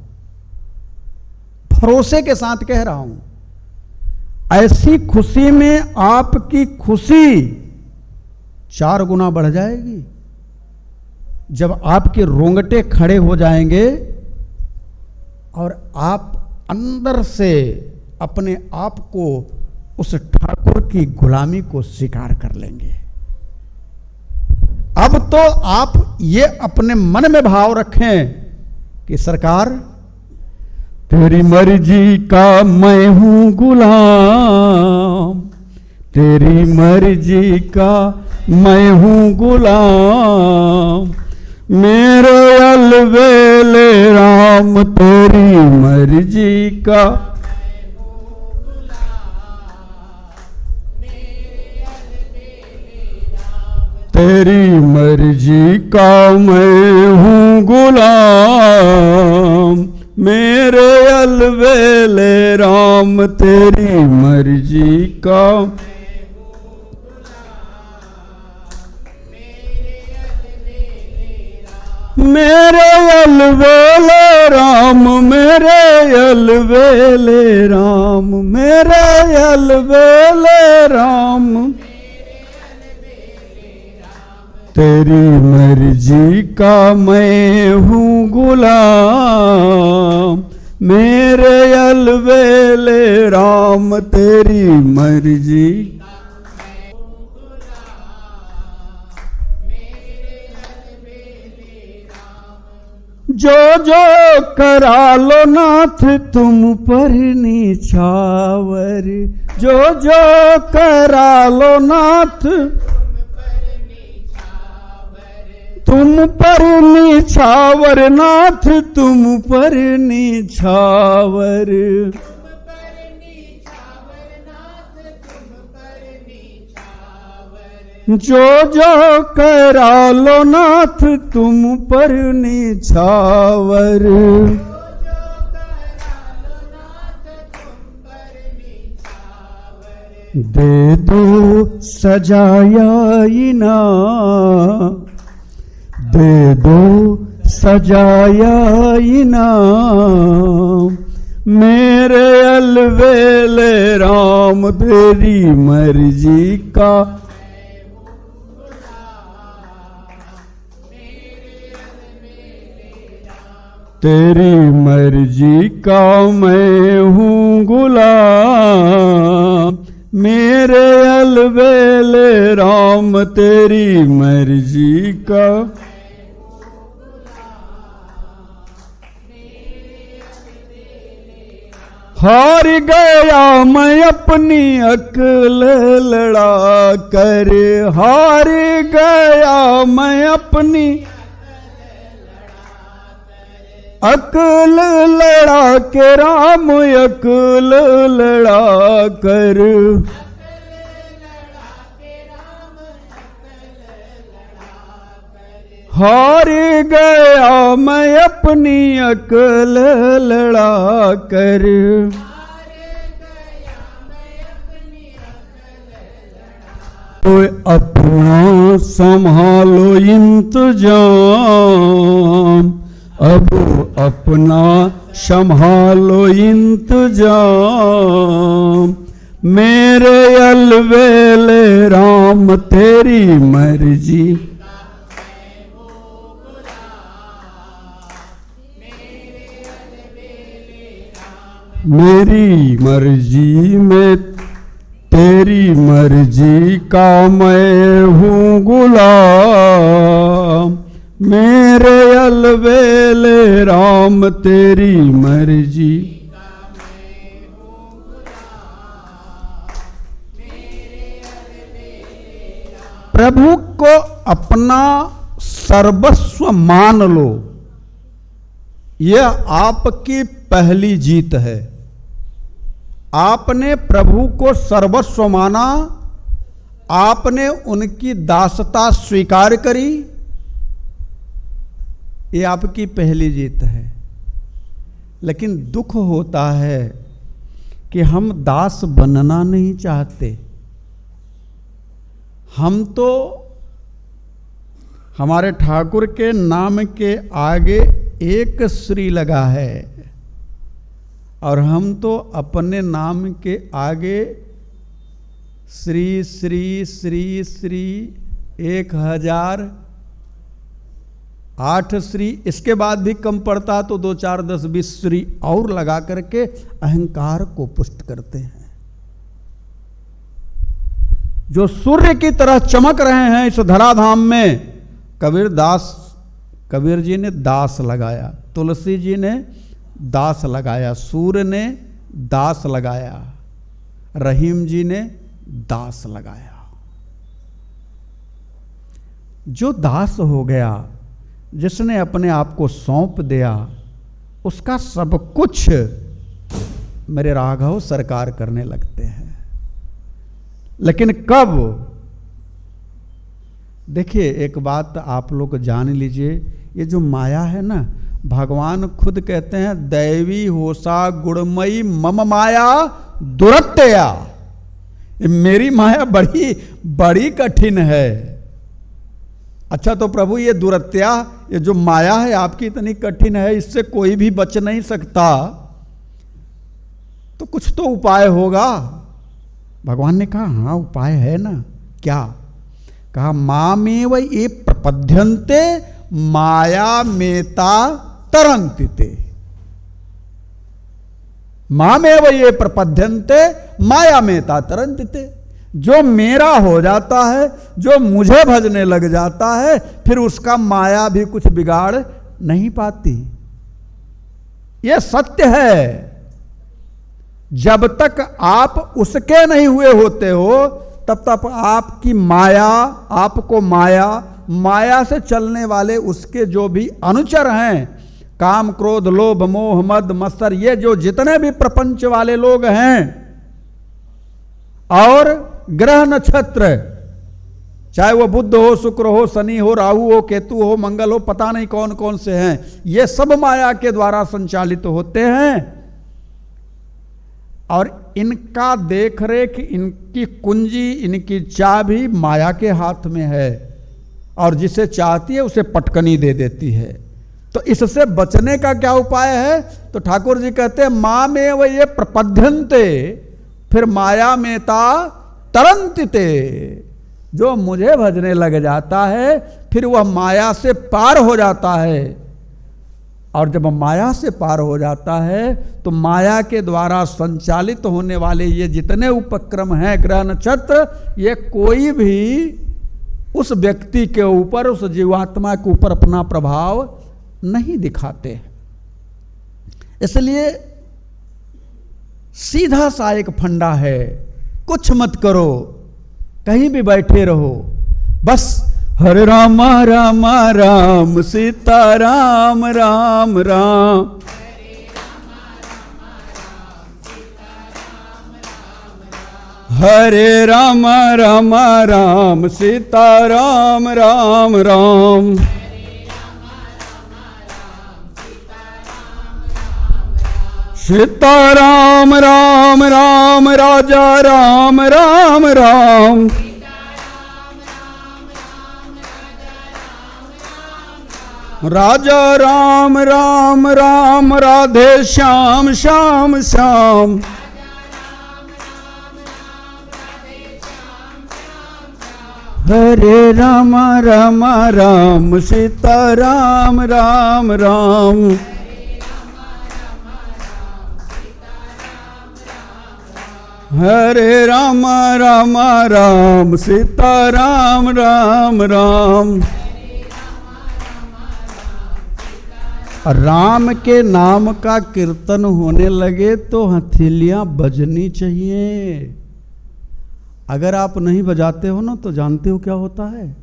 भरोसे के साथ कह रहा हूं, ऐसी खुशी में आपकी खुशी 4 गुना बढ़ जाएगी। जब आपके रोंगटे खड़े हो जाएंगे और आप अंदर से अपने आप को उस ठाकुर की गुलामी को स्वीकार कर लेंगे। अब तो आप ये अपने मन में भाव रखें कि सरकार तेरी मर्जी का मैं हूं गुलाम, तेरी मर्जी का मैं हूं गुलाम, मेरे अलवेले राम तेरी मर्जी का तेरी मर्जी का मैं हूँ गुलाम, मेरे अलवेले राम तेरी मर्जी का मेरे अलवेले राम, मेरे अलवेले राम, मेरे अलवेले राम, तेरी मर्जी का मैं हूँ गुलाम, मेरे अलवेले राम तेरी मर्जी। जो जो करा लो नाथ तुम पर निछावर, जो जो करा लो नाथ तुम पर निछावर, नाथ तुम पर निछावर, जो जो करा लो नाथ तुम पर निछावर, दे दो सजाया इनाम, दे दो सजाया इनाम, मेरे अलवेले राम तेरी मर्जी का तेरी मर्जी का मैं हूँ गुलाम, मेरे अलवेले राम तेरी मर्जी का हार गया मैं अपनी अक्ल लड़ा कर, हार गया मैं अपनी अक्ल लड़ा के राम, अक्ल लड़ा कर, हार गया मैं अपनी अकल लड़ा कर, कोई अपना संभालो इंतजाम, अब अपना संभालो इंतजाम, मेरे अलवेले राम तेरी मर्जी, मेरी मर्जी में तेरी मर्जी का मैं हूँ गुलाम, मेरे अलवेले राम तेरी मर्जी, प्रभु को अपना सर्वस्व मान लो, यह आपकी पहली जीत है। आपने प्रभु को सर्वस्व माना, आपने उनकी दासता स्वीकार करी, ये आपकी पहली जीत है। लेकिन दुख होता है कि हम दास बनना नहीं चाहते। हम तो हमारे ठाकुर के नाम के आगे एक श्री लगा है और हम तो अपने नाम के आगे श्री श्री श्री श्री 1008 श्री, इसके बाद भी कम पड़ता तो 2 4 10 20 श्री और लगा करके अहंकार को पुष्ट करते हैं। जो सूर्य की तरह चमक रहे हैं इस धराधाम में, कबीर जी ने दास लगाया, तुलसी जी ने दास लगाया, सूर्य ने दास लगाया, रहीम जी ने दास लगाया। जो दास हो गया, जिसने अपने आप को सौंप दिया, उसका सब कुछ मेरे राघव सरकार करने लगते हैं। लेकिन कब? देखिए एक बात आप लोग जान लीजिए, ये जो माया है ना, भगवान खुद कहते हैं दैवी होसा गुणमयी मम माया दुरत्या, मेरी माया बड़ी कठिन है। अच्छा तो प्रभु ये दुरत्या, ये जो माया है आपकी इतनी कठिन है, इससे कोई भी बच नहीं सकता, तो कुछ तो उपाय होगा। भगवान ने कहा हाँ उपाय है ना। क्या कहा? मामेव ये प्रपद्यन्ते माया मेता तरन्तिते, मामेव ये प्रपद्यन्ते माया मेता तरन्तिते। जो मेरा हो जाता है, जो मुझे भजने लग जाता है, फिर उसका माया भी कुछ बिगाड़ नहीं पाती। यह सत्य है। जब तक आप उसके नहीं हुए होते हो, तब तक आपकी माया, आपको माया से चलने वाले उसके जो भी अनुचर हैं, काम क्रोध लोभ मोह मद मत्सर, ये जो जितने भी प्रपंच वाले लोग हैं, और ग्रह नक्षत्र, चाहे वो बुध हो, शुक्र हो, शनि हो, राहु हो, केतु हो, मंगल हो, पता नहीं कौन कौन से हैं, ये सब माया के द्वारा संचालित होते हैं। और इनका देखरेख, इनकी कुंजी, इनकी चाबी माया के हाथ में है, और जिसे चाहती है उसे पटकनी दे देती है। तो इससे बचने का क्या उपाय है? तो ठाकुर जी कहते हैं मामेव ये प्रपद्यन्ते, फिर माया मेता तरन्तिते। जो मुझे भजने लग जाता है, फिर वह माया से पार हो जाता है। और जब माया से पार हो जाता है, तो माया के द्वारा संचालित होने वाले ये जितने उपक्रम हैं, ग्रह नक्षत्र, ये कोई भी उस व्यक्ति के ऊपर, उस जीवात्मा के ऊपर अपना प्रभाव नहीं दिखाते हैं। इसलिए सीधा सा एक फंडा है, कुछ मत करो, कहीं भी बैठे रहो, बस हरे राम राम राम सीता राम राम राम, हरे राम राम राम सीता राम राम राम, सीताराम राम राम राजा राम राम राम। राजा राम राम राम राधे श्याम श्याम श्याम। हरे राम राम राम सीता राम राम राम। हरे राम राम राम सीता राम राम राम। राम के नाम का कीर्तन होने लगे तो हथेलियां बजनी चाहिए। अगर आप नहीं बजाते हो ना तो जानते हो क्या होता है।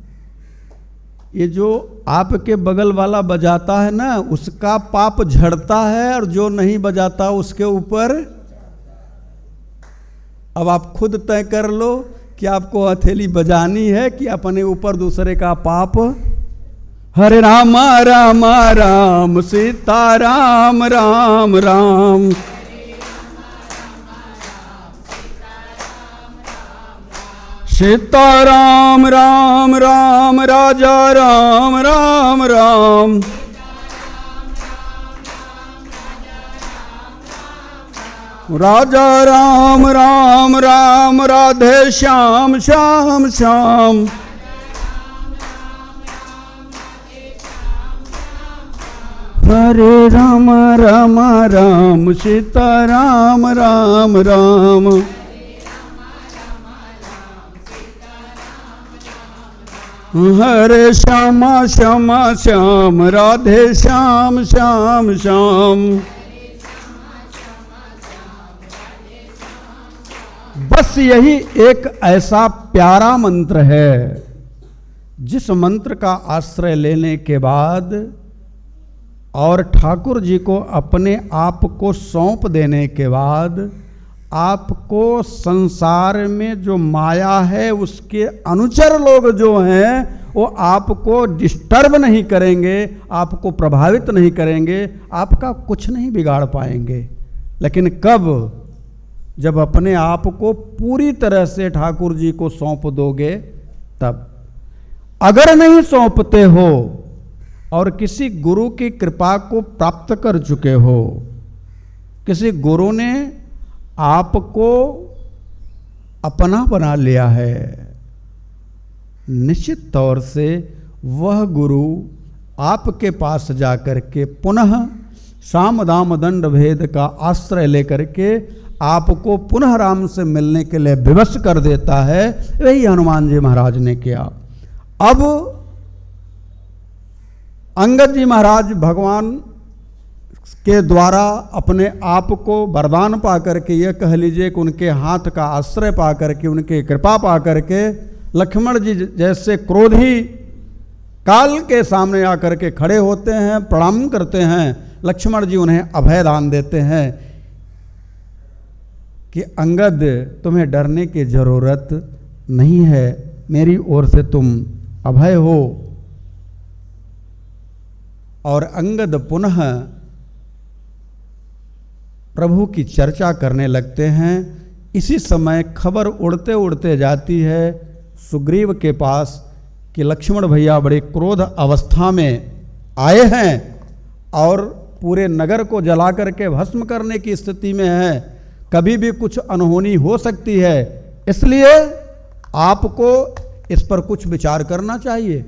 ये जो आपके बगल वाला बजाता है ना उसका पाप झड़ता है, और जो नहीं बजाता उसके ऊपर। अब आप खुद तय कर लो कि आपको हथेली बजानी है कि अपने ऊपर दूसरे का पाप। हरे राम राम राम सीता राम राम राम। सीता राम राम राम राजा राम राम राम। राजा राम राम राम राधे श्याम श्याम श्याम। हरे राम राम राम सीता राम राम राम। हरे श्यामा श्यामा श्याम राधे श्याम श्याम श्याम। बस यही एक ऐसा प्यारा मंत्र है जिस मंत्र का आश्रय लेने के बाद और ठाकुर जी को अपने आप को सौंप देने के बाद आपको संसार में जो माया है उसके अनुचर लोग जो हैं वो आपको डिस्टर्ब नहीं करेंगे, आपको प्रभावित नहीं करेंगे, आपका कुछ नहीं बिगाड़ पाएंगे। लेकिन कब? जब अपने आप को पूरी तरह से ठाकुर जी को सौंप दोगे तब। अगर नहीं सौंपते हो और किसी गुरु की कृपा को प्राप्त कर चुके हो, किसी गुरु ने आपको अपना बना लिया है, निश्चित तौर से वह गुरु आपके पास जाकर के पुनः साम दाम दंड भेद का आश्रय लेकर के आपको पुनः राम से मिलने के लिए विवश कर देता है। वही हनुमान जी महाराज ने किया। अब अंगद जी महाराज भगवान के द्वारा अपने आप को वरदान पा करके, यह कह लीजिए कि उनके हाथ का आश्रय पा करके, उनकी कृपा पा करके लक्ष्मण जी जैसे क्रोधी काल के सामने आकर के खड़े होते हैं, प्रणाम करते हैं। लक्ष्मण जी उन्हें अभय दान देते हैं कि अंगद तुम्हें डरने की जरूरत नहीं है, मेरी ओर से तुम अभय हो। और अंगद पुनः प्रभु की चर्चा करने लगते हैं। इसी समय खबर उड़ते उड़ते जाती है सुग्रीव के पास कि लक्ष्मण भैया बड़े क्रोध अवस्था में आए हैं और पूरे नगर को जला करके भस्म करने की स्थिति में है, कभी भी कुछ अनहोनी हो सकती है, इसलिए आपको इस पर कुछ विचार करना चाहिए।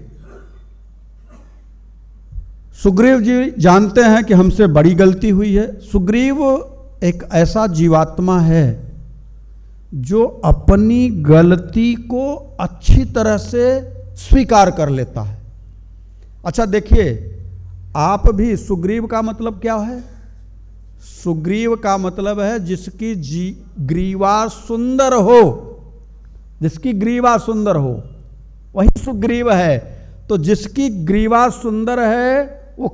सुग्रीव जी जानते हैं कि हमसे बड़ी गलती हुई है। सुग्रीव एक ऐसा जीवात्मा है जो अपनी गलती को अच्छी तरह से स्वीकार कर लेता है। अच्छा देखिए, आप भी, सुग्रीव का मतलब क्या है? सुग्रीव का मतलब है जिसकी ग्रीवा सुंदर हो, जिसकी ग्रीवा सुंदर हो वही सुग्रीव है। तो जिसकी ग्रीवा सुंदर है वो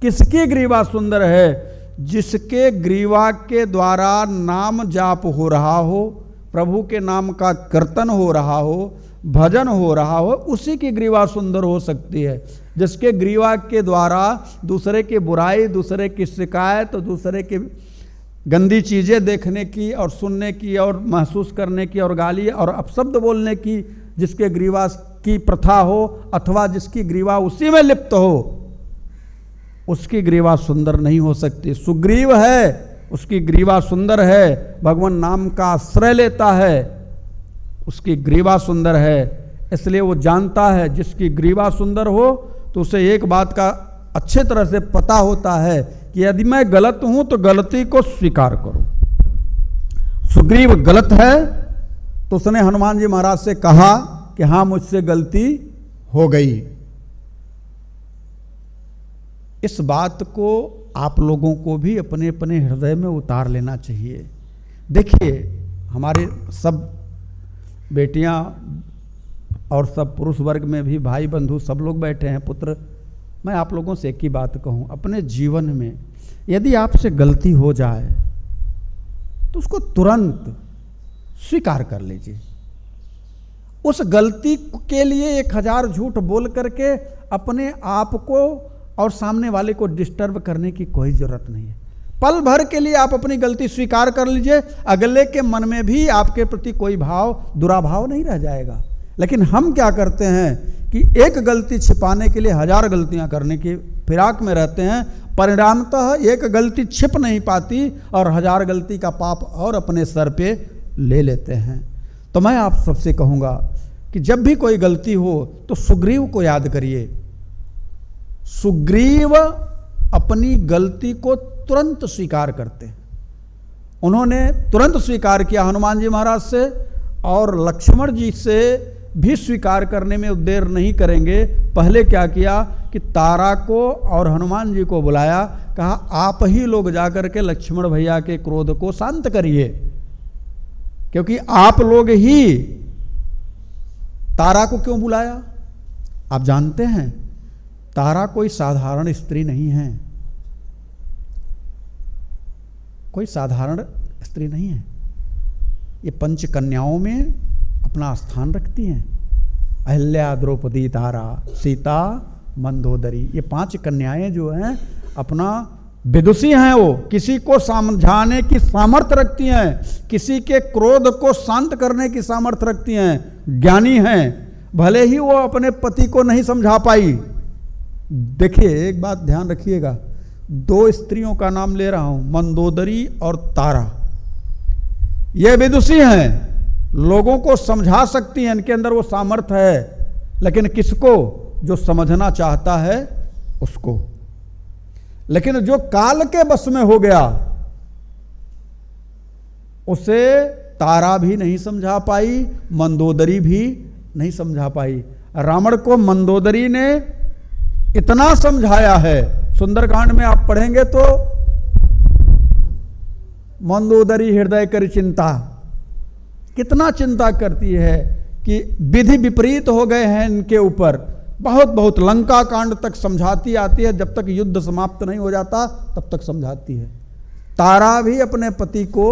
किसकी ग्रीवा सुंदर है? जिसके ग्रीवा के द्वारा नाम जाप हो रहा हो, प्रभु के नाम का कीर्तन हो रहा हो, भजन हो रहा हो, उसी की ग्रीवा सुंदर हो सकती है। जिसके ग्रीवा के द्वारा दूसरे की बुराई, दूसरे की शिकायत, दूसरे की गंदी चीज़ें देखने की और सुनने की और महसूस करने की और गाली और अपशब्द बोलने की जिसके ग्रीवा की प्रथा हो अथवा जिसकी ग्रीवा उसी में लिप्त हो, उसकी ग्रीवा सुंदर नहीं हो सकती। सुग्रीव है, उसकी ग्रीवा सुंदर है, भगवान नाम का आश्रय लेता है, उसकी ग्रीवा सुंदर है। इसलिए वो जानता है जिसकी ग्रीवा सुंदर हो तो उसे एक बात का अच्छे तरह से पता होता है कि यदि मैं गलत हूं तो गलती को स्वीकार करूं। सुग्रीव गलत है तो उसने हनुमान जी महाराज से कहा कि हाँ मुझसे गलती हो गई। इस बात को आप लोगों को भी अपने अपने हृदय में उतार लेना चाहिए। देखिए हमारे सब बेटियां और सब पुरुष वर्ग में भी भाई बंधु सब लोग बैठे हैं, पुत्र, मैं आप लोगों से एक ही बात कहूं, अपने जीवन में यदि आपसे गलती हो जाए तो उसको तुरंत स्वीकार कर लीजिए। उस गलती के लिए 1000 झूठ बोल करके अपने आप को और सामने वाले को डिस्टर्ब करने की कोई जरूरत नहीं है। पल भर के लिए आप अपनी गलती स्वीकार कर लीजिए, अगले के मन में भी आपके प्रति कोई भाव, दुराभाव नहीं रह जाएगा। लेकिन हम क्या करते हैं कि एक गलती छिपाने के लिए 1000 गलतियां करने की फिराक में रहते हैं, परिणामतः एक गलती छिप नहीं पाती और 1000 गलती का पाप और अपने सर पे ले लेते हैं। तो मैं आप सबसे कहूँगा कि जब भी कोई गलती हो तो सुग्रीव को याद करिए। सुग्रीव अपनी गलती को तुरंत स्वीकार करते हैं। उन्होंने तुरंत स्वीकार किया हनुमान जी महाराज से, और लक्ष्मण जी से भी स्वीकार करने में देर नहीं करेंगे। पहले क्या किया कि तारा को और हनुमान जी को बुलाया, कहा आप ही लोग जाकर के लक्ष्मण भैया के क्रोध को शांत करिए, क्योंकि आप लोग ही। तारा को क्यों बुलाया आप जानते हैं? तारा कोई साधारण स्त्री नहीं है, कोई साधारण स्त्री नहीं है। ये 5 कन्याओं में अपना स्थान रखती हैं। अहिल्या, द्रौपदी, तारा, सीता, मंदोदरी, ये 5 कन्याएं जो हैं अपना विदुषी हैं। वो किसी को समझाने की सामर्थ्य रखती हैं, किसी के क्रोध को शांत करने की सामर्थ्य रखती हैं, ज्ञानी हैं। भले ही वो अपने पति को नहीं समझा पाई। देखिए एक बात ध्यान रखिएगा, 2 स्त्रियों का नाम ले रहा हूं, मंदोदरी और तारा। ये विदुषी हैं, लोगों को समझा सकती हैं, इनके अंदर वो सामर्थ्य है। लेकिन किसको? जो समझना चाहता है उसको। लेकिन जो काल के बस में हो गया उसे तारा भी नहीं समझा पाई, मंदोदरी भी नहीं समझा पाई। रावण को मंदोदरी ने इतना समझाया है, सुंदरकांड में आप पढ़ेंगे तो मंदोदरी हृदय कर चिंता, कितना चिंता करती है कि विधि विपरीत हो गए हैं इनके ऊपर। बहुत बहुत लंका कांड तक समझाती आती है, जब तक युद्ध समाप्त नहीं हो जाता तब तक समझाती है। तारा भी अपने पति को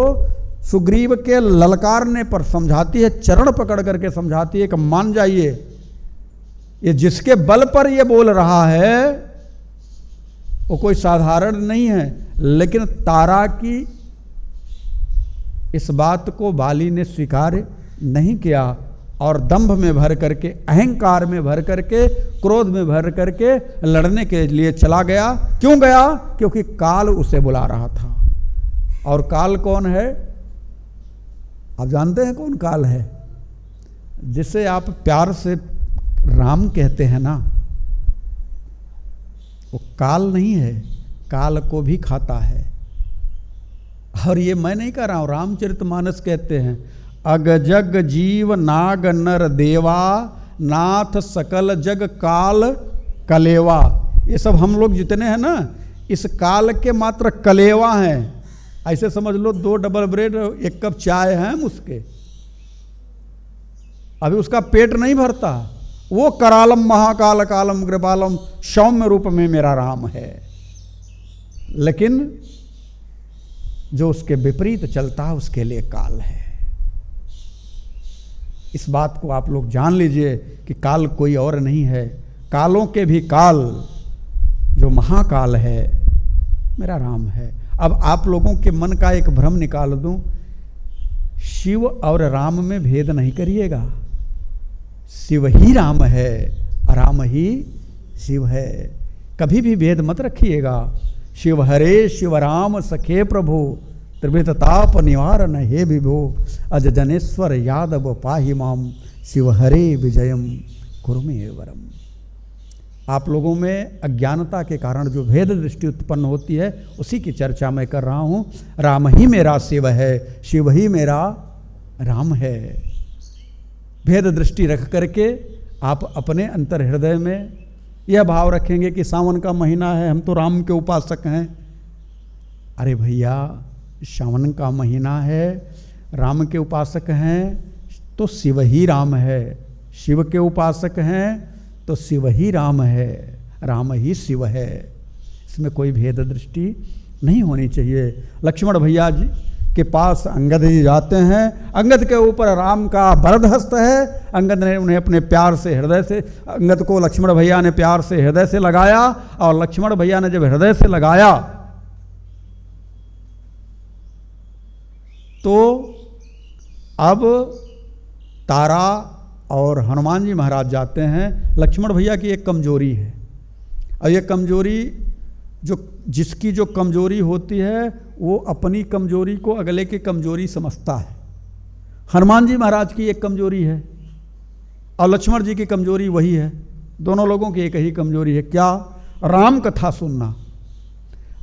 सुग्रीव के ललकारने पर समझाती है, चरण पकड़ करके समझाती है कि मान जाइए, ये जिसके बल पर ये बोल रहा है वो कोई साधारण नहीं है। लेकिन तारा की इस बात को बाली ने स्वीकार नहीं किया और दंभ में भर करके, अहंकार में भर करके, क्रोध में भर करके लड़ने के लिए चला गया। क्यों गया? क्योंकि काल उसे बुला रहा था। और काल कौन है? आप जानते हैं कौन काल है? जिसे आप प्यार से राम कहते हैं ना, वो काल नहीं है, काल को भी खाता है। और ये मैं नहीं कह रहा हूं, रामचरितमानस कहते हैं, अग जग जीव नाग नर देवा, नाथ सकल जग काल कलेवा। ये सब हम लोग जितने हैं ना, इस काल के मात्र कलेवा हैं। ऐसे समझ लो 2 डबल ब्रेड 1 कप चाय हैं उसके, अभी उसका पेट नहीं भरता। वो करालम महाकाल कालम कृपालम सौम्य रूप में मेरा राम है। लेकिन जो उसके विपरीत चलता है उसके लिए काल है। इस बात को आप लोग जान लीजिए कि काल कोई और नहीं है, कालों के भी काल जो महाकाल है मेरा राम है। अब आप लोगों के मन का एक भ्रम निकाल दूं, शिव और राम में भेद नहीं करिएगा। शिव ही राम है, राम ही शिव है, कभी भी भेद मत रखिएगा। शिव हरे शिव राम सखे प्रभु, त्रिविध ताप निवारण हे विभो, अज जनेश्वर यादव पाहि माम, शिव हरे विजयम कुरुमे वरम। आप लोगों में अज्ञानता के कारण जो भेद दृष्टि उत्पन्न होती है उसी की चर्चा मैं कर रहा हूँ। राम ही मेरा शिव है, शिव ही मेरा राम है। भेद दृष्टि रख करके आप अपने अंतर हृदय में यह भाव रखेंगे कि सावन का महीना है, हम तो राम के उपासक हैं। अरे भैया, सावन का महीना है, राम के उपासक हैं तो शिव ही राम है, शिव के उपासक हैं तो शिव ही राम है, राम ही शिव है। इसमें कोई भेद दृष्टि नहीं होनी चाहिए। लक्ष्मण भैया जी के पास अंगद जी जाते हैं, अंगद के ऊपर राम का वरद हस्त है। अंगद ने उन्हें अपने प्यार से हृदय से, अंगद को लक्ष्मण भैया ने प्यार से हृदय से लगाया, और लक्ष्मण भैया ने जब हृदय से लगाया तो अब तारा और हनुमान जी महाराज जाते हैं। लक्ष्मण भैया की एक कमजोरी है, और ये कमजोरी जिसकी जो कमजोरी होती है वो अपनी कमजोरी को अगले की कमजोरी समझता है। हनुमान जी महाराज की एक कमजोरी है और लक्ष्मण जी की कमजोरी वही है। दोनों लोगों की एक ही कमजोरी है, क्या? राम कथा सुनना।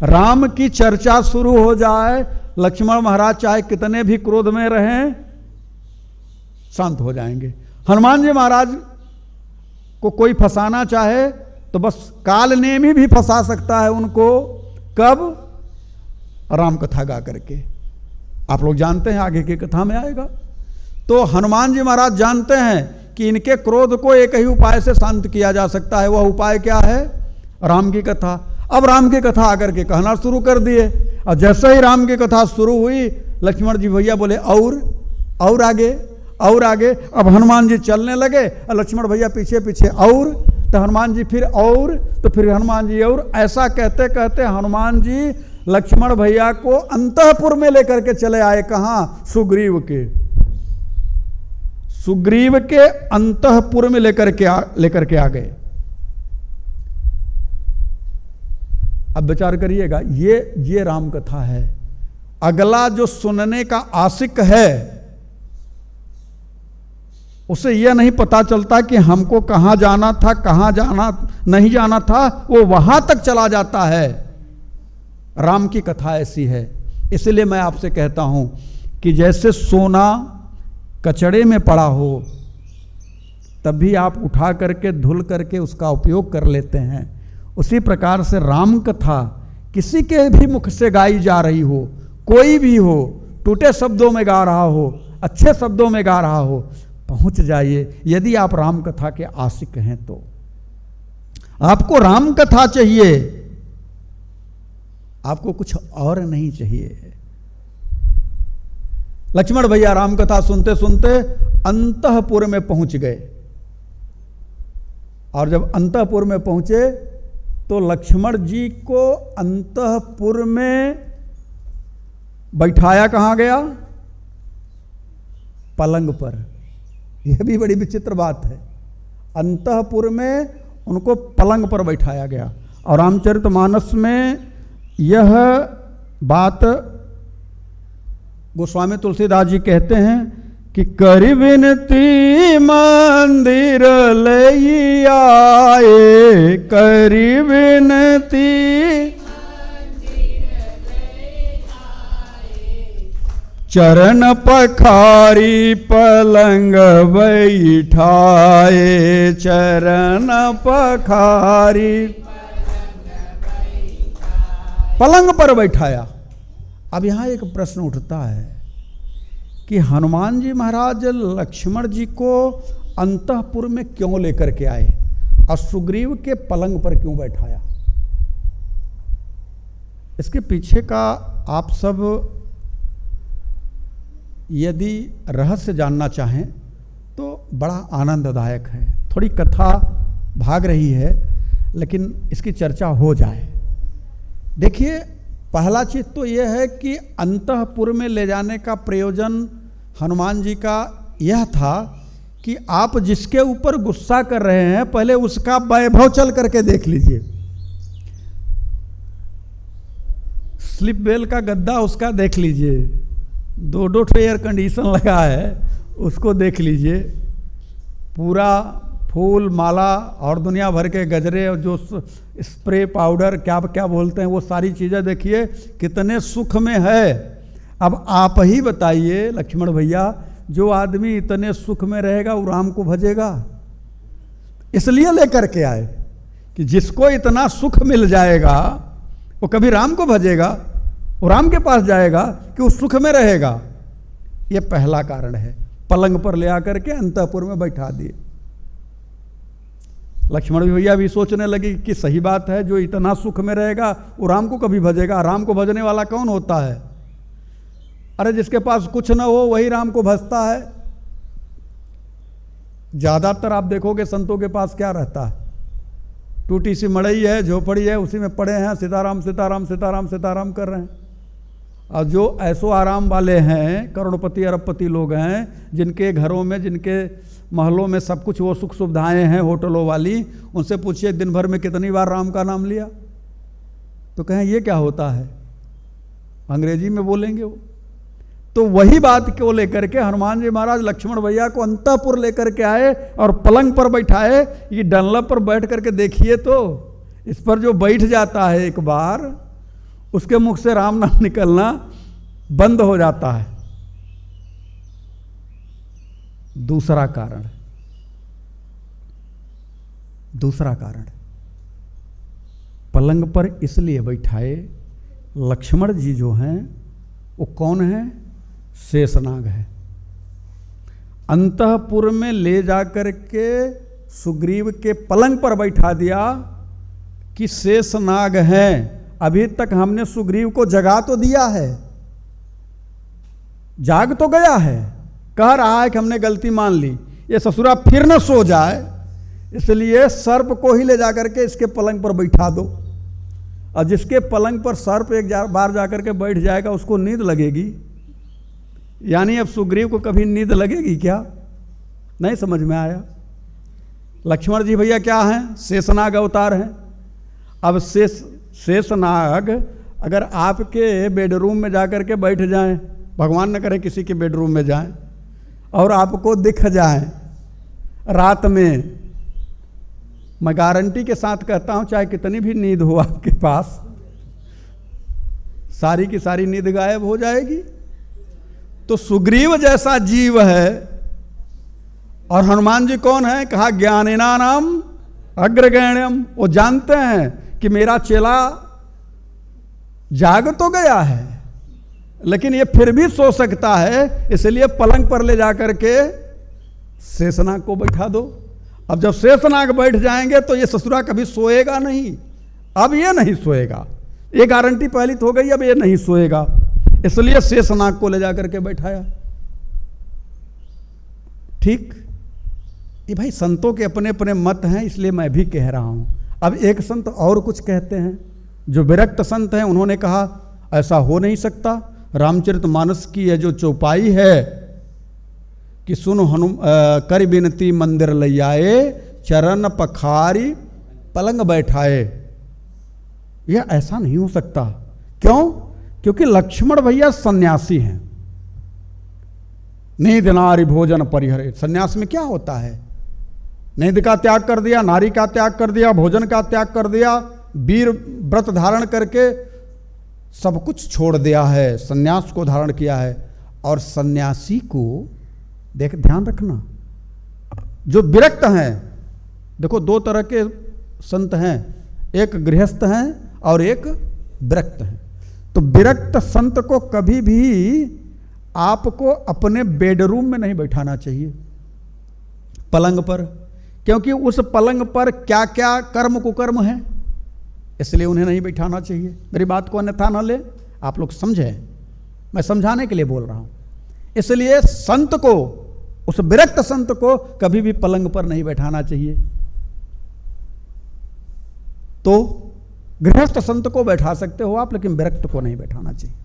राम की चर्चा शुरू हो जाए, लक्ष्मण महाराज चाहे कितने भी क्रोध में रहें शांत हो जाएंगे। हनुमान जी महाराज को कोई फंसाना चाहे तो बस काल नेमी भी फंसा सकता है उनको। कब? राम कथा गा करके। आप लोग जानते हैं, आगे की कथा में आएगा। तो हनुमान जी महाराज जानते हैं कि इनके क्रोध को एक ही उपाय से शांत किया जा सकता है। वह उपाय क्या है? राम की कथा। अब राम की कथा आकर के कहना शुरू कर दिए, और जैसे ही राम की कथा शुरू हुई, लक्ष्मण जी भैया बोले और आगे, और आगे। अब हनुमान जी चलने लगे और लक्ष्मण भैया पीछे पीछे, और तो हनुमान जी फिर और, तो फिर हनुमान जी और। ऐसा कहते कहते हनुमान जी लक्ष्मण भैया को अंतःपुर में लेकर के चले आए। कहाँ? सुग्रीव के अंतःपुर में लेकर के आ गए। अब विचार करिएगा, ये राम कथा है। अगला जो सुनने का आशिक है उसे यह नहीं पता चलता कि हमको कहाँ जाना था, कहाँ जाना नहीं जाना था, वो वहां तक चला जाता है। राम की कथा ऐसी है। इसलिए मैं आपसे कहता हूं कि जैसे सोना कचड़े में पड़ा हो तब भी आप उठा करके धुल करके उसका उपयोग कर लेते हैं, उसी प्रकार से राम कथा किसी के भी मुख से गाई जा रही हो, कोई भी हो, टूटे शब्दों में गा रहा हो, अच्छे शब्दों में गा रहा हो, पहुंच जाइए। यदि आप राम कथा के आशिक हैं तो आपको राम कथा चाहिए, आपको कुछ और नहीं चाहिए। लक्ष्मण भैया राम कथा सुनते सुनते अंतःपुर में पहुंच गए, और जब अंतःपुर में पहुंचे तो लक्ष्मण जी को अंतःपुर में बैठाया कहाँ गया? पलंग पर। यह भी बड़ी विचित्र बात है। अंतःपुर में उनको पलंग पर बैठाया गया। और रामचरितमानस में यह बात गोस्वामी तुलसीदास जी कहते हैं कि करि विनती मंदिर ले आए, करि विनती चरण पखारी पलंग बैठाए, चरण पखारी पलंग पर बैठाया। अब यहाँ एक प्रश्न उठता है कि हनुमान जी महाराज लक्ष्मण जी को अंतःपुर में क्यों लेकर के आए और सुग्रीव के पलंग पर क्यों बैठाया? इसके पीछे का आप सब यदि रहस्य जानना चाहें तो बड़ा आनंददायक है। थोड़ी कथा भाग रही है लेकिन इसकी चर्चा हो जाए। देखिए, पहला चीज तो यह है कि अंतःपुर में ले जाने का प्रयोजन हनुमान जी का यह था कि आप जिसके ऊपर गुस्सा कर रहे हैं पहले उसका वैभव चल करके देख लीजिए। स्लिप वेल का गद्दा उसका देख लीजिए, 2 एयर कंडीशन लगा है उसको देख लीजिए, पूरा फूल माला और दुनिया भर के गजरे और जो स्प्रे पाउडर क्या क्या बोलते हैं वो सारी चीज़ें देखिए कितने सुख में है। अब आप ही बताइए लक्ष्मण भैया, जो आदमी इतने सुख में रहेगा वो राम को भजेगा? इसलिए लेकर के आए कि जिसको इतना सुख मिल जाएगा वो कभी राम को भजेगा, वो राम के पास जाएगा कि वो सुख में रहेगा। ये पहला कारण है। पलंग पर ले आकर के अंतःपुर में बैठा दिए। लक्ष्मण भैया भी सोचने लगे कि सही बात है, जो इतना सुख में रहेगा वो राम को कभी भजेगा। राम को भजने वाला कौन होता है? अरे जिसके पास कुछ ना हो वही राम को भजता है। ज्यादातर आप देखोगे संतों के पास क्या रहता है? टूटी सी मड़ई है, झोपड़ी है, उसी में पड़े हैं, सीताराम सीताराम सीताराम सीताराम कर रहे हैं। और जो ऐसो आराम वाले हैं, करोड़पति अरबपति लोग हैं, जिनके घरों में जिनके महलों में सब कुछ वो सुख सुविधाएं हैं होटलों वाली, उनसे पूछिए दिन भर में कितनी बार राम का नाम लिया, तो कहें ये क्या होता है, अंग्रेजी में बोलेंगे वो। तो वही बात को लेकर के हनुमान जी महाराज लक्ष्मण भैया को अंतःपुर लेकर के आए और पलंग पर बैठाए। ये डंलप पर बैठ करके देखिए तो इस पर जो बैठ जाता है एक बार, उसके मुख से राम नाम निकलना बंद हो जाता है। दूसरा कारण पलंग पर इसलिए बैठाए, लक्ष्मण जी जो हैं वो कौन है? शेषनाग है। अंतःपुर में ले जाकर के सुग्रीव के पलंग पर बैठा दिया कि शेषनाग हैं। अभी तक हमने सुग्रीव को जगा तो दिया है, जाग तो गया है, कह रहा है कि हमने गलती मान ली, ये ससुरा फिर न सो जाए, इसलिए सर्प को ही ले जाकर के इसके पलंग पर बैठा दो। और जिसके पलंग पर सर्प एक बार जाकर के बैठ जाएगा उसको नींद लगेगी। यानी अब सुग्रीव को कभी नींद लगेगी क्या? नहीं समझ में आया। लक्ष्मण जी भैया क्या हैं? शेषनाग अवतार हैं। अब शेषनाग अगर आपके बेडरूम में जाकर के बैठ जाएं, भगवान न करे किसी के बेडरूम में जाएं और आपको दिख जाएं रात में, मैं गारंटी के साथ कहता हूं चाहे कितनी भी नींद हो आपके पास, सारी की सारी नींद गायब हो जाएगी। तो सुग्रीव जैसा जीव है और हनुमान जी कौन है? कहा ज्ञानिना नाम अग्रगण्यम। वो जानते हैं कि मेरा चेला जाग तो गया है लेकिन ये फिर भी सो सकता है, इसलिए पलंग पर ले जाकर के शेषनाग को बैठा दो। अब जब शेषनाग बैठ जाएंगे तो ये ससुरा कभी सोएगा नहीं। अब ये नहीं सोएगा, ये गारंटी पहली तो हो गई, अब ये नहीं सोएगा, इसलिए शेषनाग को ले जाकर के बैठाया। ठीक, ये भाई संतों के अपने अपने मत हैं, इसलिए मैं भी कह रहा हूं। अब एक संत और कुछ कहते हैं, जो विरक्त संत हैं, उन्होंने कहा ऐसा हो नहीं सकता। रामचरितमानस की यह जो चौपाई है कि सुनो कर बिनती मंदिर लैयाए, चरण पखारी पलंग बैठाए, यह ऐसा नहीं हो सकता। क्यों? क्योंकि लक्ष्मण भैया सन्यासी हैं। नींद नारी भोजन परिहरे। सन्यास में क्या होता है? नींद का त्याग कर दिया, नारी का त्याग कर दिया, भोजन का त्याग कर दिया, वीर व्रत धारण करके सब कुछ छोड़ दिया है, सन्यास को धारण किया है। और सन्यासी को देख, ध्यान रखना, जो विरक्त हैं, देखो दो तरह के संत हैं, एक गृहस्थ हैं और एक विरक्त हैं। तो विरक्त संत को कभी भी आपको अपने बेडरूम में नहीं बैठाना चाहिए, पलंग पर, क्योंकि उस पलंग पर क्या क्या कर्म कुकर्म है, इसलिए उन्हें नहीं बैठाना चाहिए। मेरी बात को अन्यथा न ले, आप लोग समझें, मैं समझाने के लिए बोल रहा हूं। इसलिए संत को, उस विरक्त संत को कभी भी पलंग पर नहीं बैठाना चाहिए। तो गृहस्थ संत को बैठा सकते हो आप, लेकिन विरक्त को नहीं बैठाना चाहिए।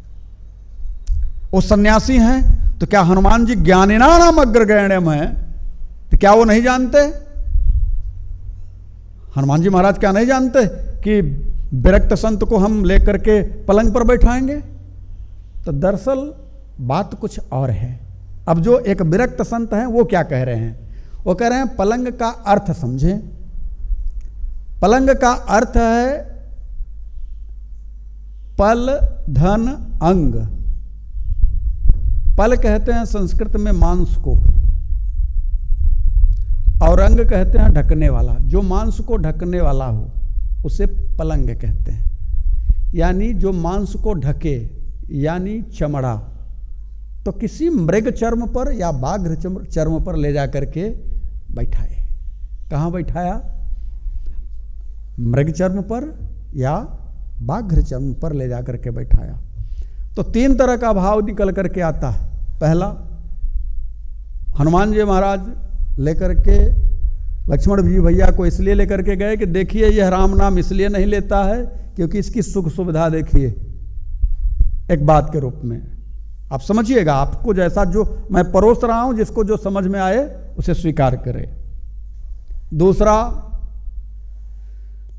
वो सन्यासी हैं तो क्या हनुमान जी ज्ञानिना नाम अग्रगण्यम है, तो क्या वो नहीं जानते? हनुमान जी महाराज क्या नहीं जानते कि विरक्त संत को हम लेकर के पलंग पर बैठाएंगे? तो दरअसल बात कुछ और है। अब जो एक विरक्त संत हैं वो क्या कह रहे हैं? वो कह रहे हैं पलंग का अर्थ समझें। पलंग का अर्थ है पल धन अंग। पल कहते हैं संस्कृत में मांस को, और अंग कहते हैं ढकने वाला। जो मांस को ढकने वाला हो उसे पलंग कहते हैं, यानी जो मांस को ढके, यानी चमड़ा। तो किसी मृग चर्म पर या बाघ चर्म पर ले जा करके बैठाए। कहाँ बैठाया? मृग चर्म पर या बाघ चर्म पर ले जा करके बैठाया। तो तीन तरह का भाव निकल करके आता है। पहला, हनुमान जी महाराज लेकर के लक्ष्मण जी भैया को इसलिए लेकर के गए कि देखिए यह राम नाम इसलिए नहीं लेता है क्योंकि इसकी सुख सुविधा देखिए, एक बात के रूप में आप समझिएगा। आपको जैसा जो मैं परोस रहा हूं, जिसको जो समझ में आए उसे स्वीकार करे। दूसरा,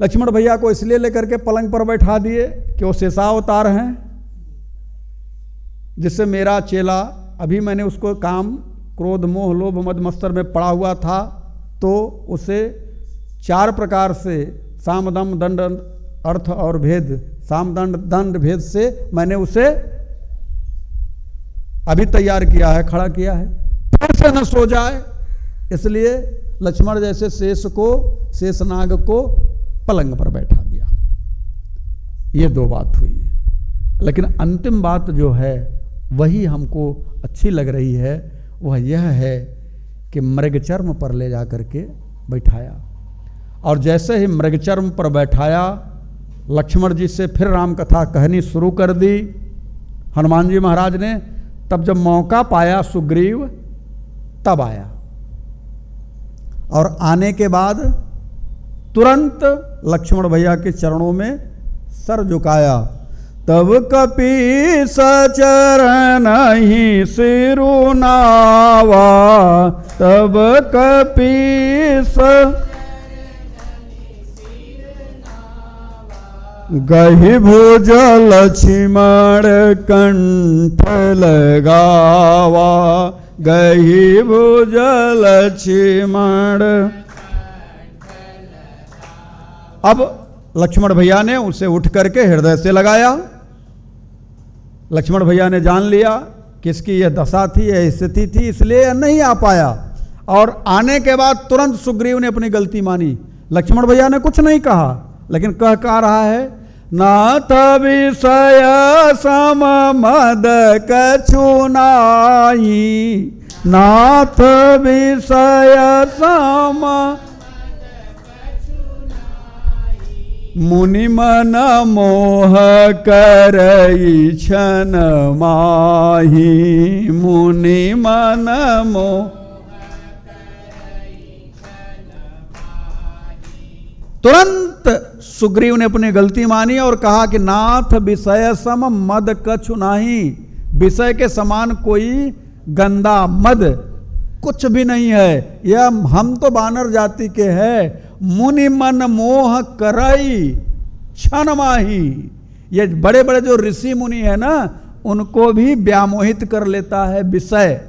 लक्ष्मण भैया को इसलिए लेकर के पलंग पर बैठा दिए कि वो शेषावतार हैं, जिससे मेरा चेला, अभी मैंने उसको काम क्रोध मोह लोभ मद मत्सर में पड़ा हुआ था, तो उसे 4 प्रकार से साम दम दंड अर्थ और भेद, साम दंड दंड भेद से मैंने उसे अभी तैयार किया है, खड़ा किया है, फिर से न सो जाए। इसलिए लक्ष्मण जैसे शेषनाग को पलंग पर बैठा दिया। ये 2 बात हुई है, लेकिन अंतिम बात जो है वही हमको अच्छी लग रही है। वह यह है कि मृगचर्म पर ले जा करके बैठाया, और जैसे ही मृगचर्म पर बैठाया, लक्ष्मण जी से फिर राम कथा कहनी शुरू कर दी हनुमान जी महाराज ने। तब जब मौका पाया सुग्रीव, तब आया, और आने के बाद तुरंत लक्ष्मण भैया के चरणों में सर झुकाया। तब कपि सचरण ही सिरु नावा, तब कपि गहि भुज लक्ष्मण कंठ लगावा, गहि भुज लक्ष्मण। अब लक्ष्मण भैया ने उसे उठ करके हृदय से लगाया। लक्ष्मण भैया ने जान लिया कि इसकी यह दशा थी, यह स्थिति थी, इसलिए नहीं आ पाया। और आने के बाद तुरंत सुग्रीव ने अपनी गलती मानी। लक्ष्मण भैया ने कुछ नहीं कहा, लेकिन कह रहा है, नाथ विषय सम मद कछु नाहि, नाथ विषय सम मुनि मन मोह करई छन माही, मुनि मन मोह। तुरंत सुग्रीव ने अपनी गलती मानी और कहा कि नाथ विषय सम मद कछु नाही, विषय के समान कोई गंदा मद कुछ भी नहीं है। यह हम तो वानर जाति के हैं। मुनि मन मोह करई छन माही, ये बड़े बड़े जो ऋषि मुनि है ना, उनको भी व्यामोहित कर लेता है विषय।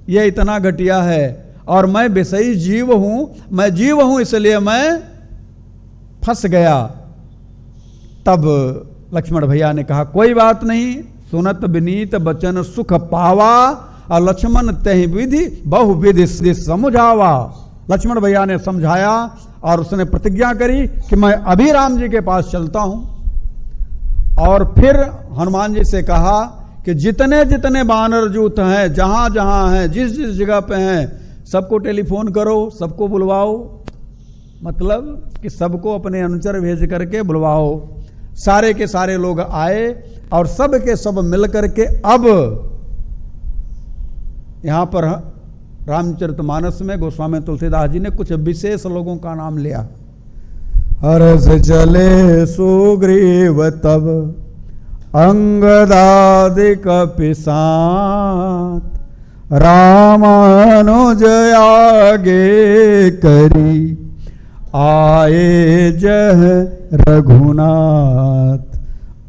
ये इतना घटिया है, और मैं विषयी जीव हूं, मैं जीव हूं, इसलिए मैं फंस गया। तब लक्ष्मण भैया ने कहा, कोई बात नहीं, सुनत विनीत बचन सुख पावा, और लक्ष्मण तहि विधि बहु विधि समझावा। लक्ष्मण भैया ने समझाया और उसने प्रतिज्ञा करी कि मैं अभी राम जी के पास चलता हूं। और फिर हनुमान जी से कहा कि जितने जितने वानर जूथ हैं, जहां जहां हैं, जिस जिस जगह पे हैं, सबको टेलीफोन करो, सबको बुलवाओ। मतलब कि सबको अपने अनुचर भेज करके बुलवाओ। सारे के सारे लोग आए और सब के सब मिल करके अब यहां पर रामचरितमानस में गोस्वामी तुलसीदास जी ने कुछ विशेष लोगों का नाम लिया। हर्ष चले सुग्रीव तब अंगदादिक पिसात, रामानुज आगे करी आए जह रघुनाथ,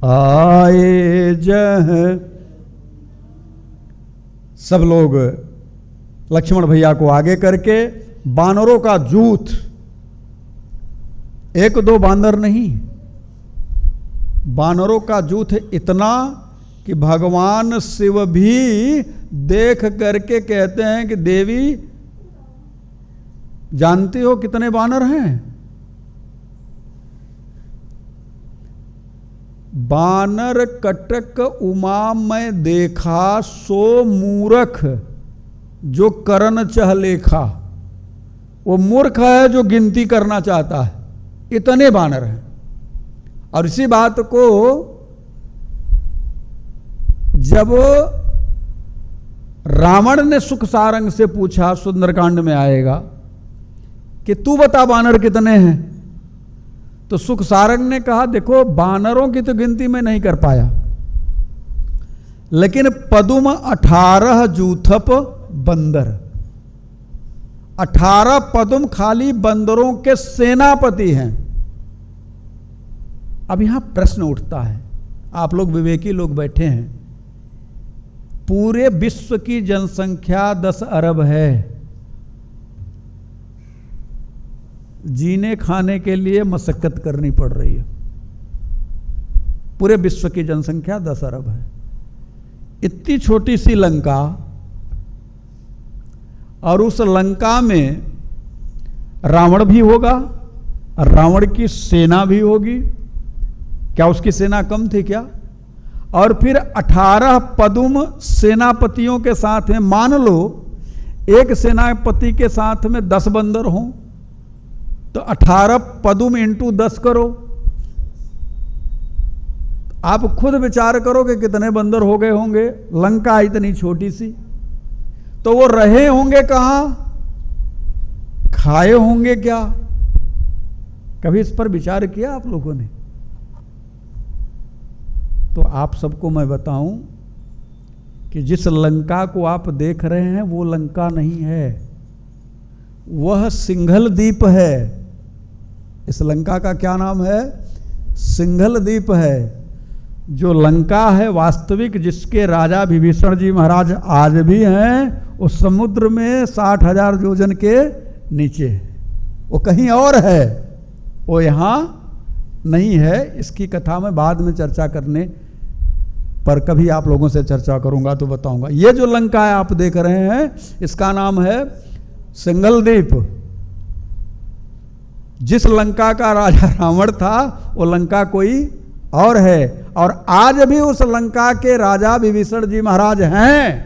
आए जह। सब लोग लक्ष्मण भैया को आगे करके बानरों का जूथ, एक दो बानर नहीं, बानरों का जूथ इतना कि भगवान शिव भी देख करके कहते हैं कि देवी जानती हो कितने बानर हैं? बानर कटक उमा में देखा, सो मूर्ख जो करन चह लेखा। वो मूर्ख है जो गिनती करना चाहता है, इतने बानर हैं। और इसी बात को जब रावण ने सुख सारंग से पूछा, सुंदरकांड में आएगा, कि तू बता बानर कितने हैं, तो सुख सारंग ने कहा देखो बानरों की तो गिनती में नहीं कर पाया, लेकिन पदुम 18 जूथप बंदर, 18 पदुम खाली बंदरों के सेनापति हैं। अब यहां प्रश्न उठता है, आप लोग विवेकी लोग बैठे हैं, पूरे विश्व की जनसंख्या 10 अरब है, जीने खाने के लिए मशक्कत करनी पड़ रही है। पूरे विश्व की जनसंख्या 10 अरब है। इतनी छोटी सी लंका, और उस लंका में रावण भी होगा, रावण की सेना भी होगी। क्या उसकी सेना कम थी क्या? और फिर 18 पदुम सेनापतियों के साथ में, मान लो एक सेनापति के साथ में 10 बंदर हों, तो 18 पदुम इंटू 10 करो। आप खुद विचार करो कि कितने बंदर हो गए होंगे। लंका इतनी छोटी सी, तो वो रहे होंगे कहां, खाए होंगे क्या? कभी इस पर विचार किया आप लोगों ने? तो आप सबको मैं बताऊं कि जिस लंका को आप देख रहे हैं वो लंका नहीं है, वह सिंघल द्वीप है। इस लंका का क्या नाम है? सिंघल द्वीप है। जो लंका है वास्तविक, जिसके राजा विभीषण जी महाराज आज भी हैं, उस समुद्र में 60,000 योजन के नीचे, वो कहीं और है, वो यहां नहीं है। इसकी कथा में बाद में चर्चा करने पर कभी आप लोगों से चर्चा करूंगा तो बताऊंगा। ये जो लंका है आप देख रहे हैं, इसका नाम है सिंघल द्वीप। जिस लंका का राजा रावण था वो लंका कोई और है, और आज भी उस लंका के राजा विभीषण जी महाराज हैं।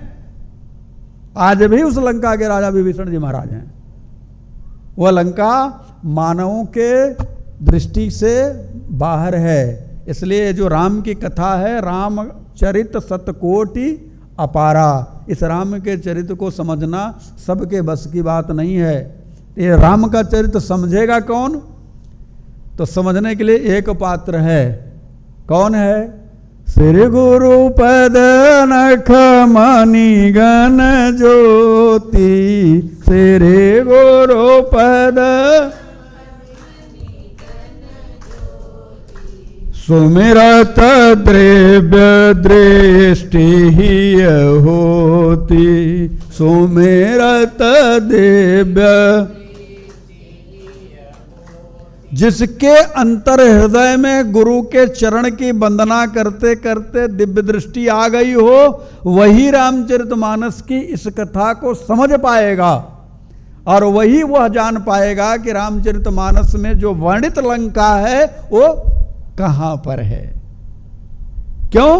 आज भी उस लंका के राजा विभीषण जी महाराज हैं। वह लंका मानवों के दृष्टि से बाहर है। इसलिए जो राम की कथा है, रामचरित सतकोटि अपारा, इस राम के चरित्र को समझना सबके बस की बात नहीं है। ये राम का चरित्र समझेगा कौन? तो समझने के लिए एक पात्र है। कौन है? श्री गुरु पद नख मणि गण ज्योति, श्री गुरु पद सुमिरत द्रव्य दृष्टि होती, सुमिरत दिव्य, जिसके अंतर हृदय में गुरु के चरण की वंदना करते करते दिव्य दृष्टि आ गई हो, वही रामचरितमानस की इस कथा को समझ पाएगा, और वही वह जान पाएगा कि रामचरितमानस में जो वर्णित लंका है वो कहां पर है। क्यों?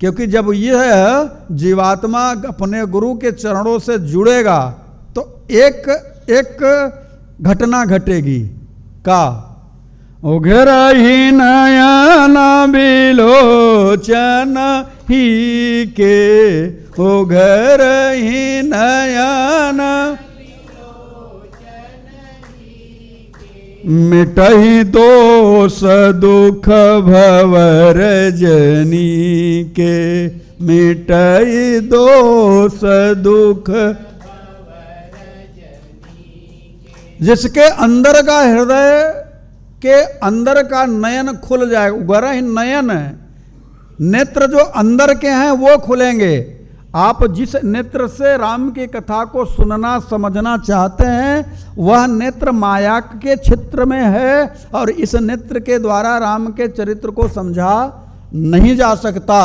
क्योंकि जब यह जीवात्मा अपने गुरु के चरणों से जुड़ेगा तो एक एक घटना घटेगी। का? उघरही नयन बिलोचन ही के, उघरही नयन मिटहि दोष दुख भवर जनी के, मिटहि दोष दुख। जिसके अंदर का हृदय के अंदर का नयन खुल जाए, उगरा ही नयन है, नेत्र जो अंदर के हैं वो खुलेंगे। आप जिस नेत्र से राम की कथा को सुनना समझना चाहते हैं वह नेत्र माया के क्षेत्र में है, और इस नेत्र के द्वारा राम के चरित्र को समझा नहीं जा सकता।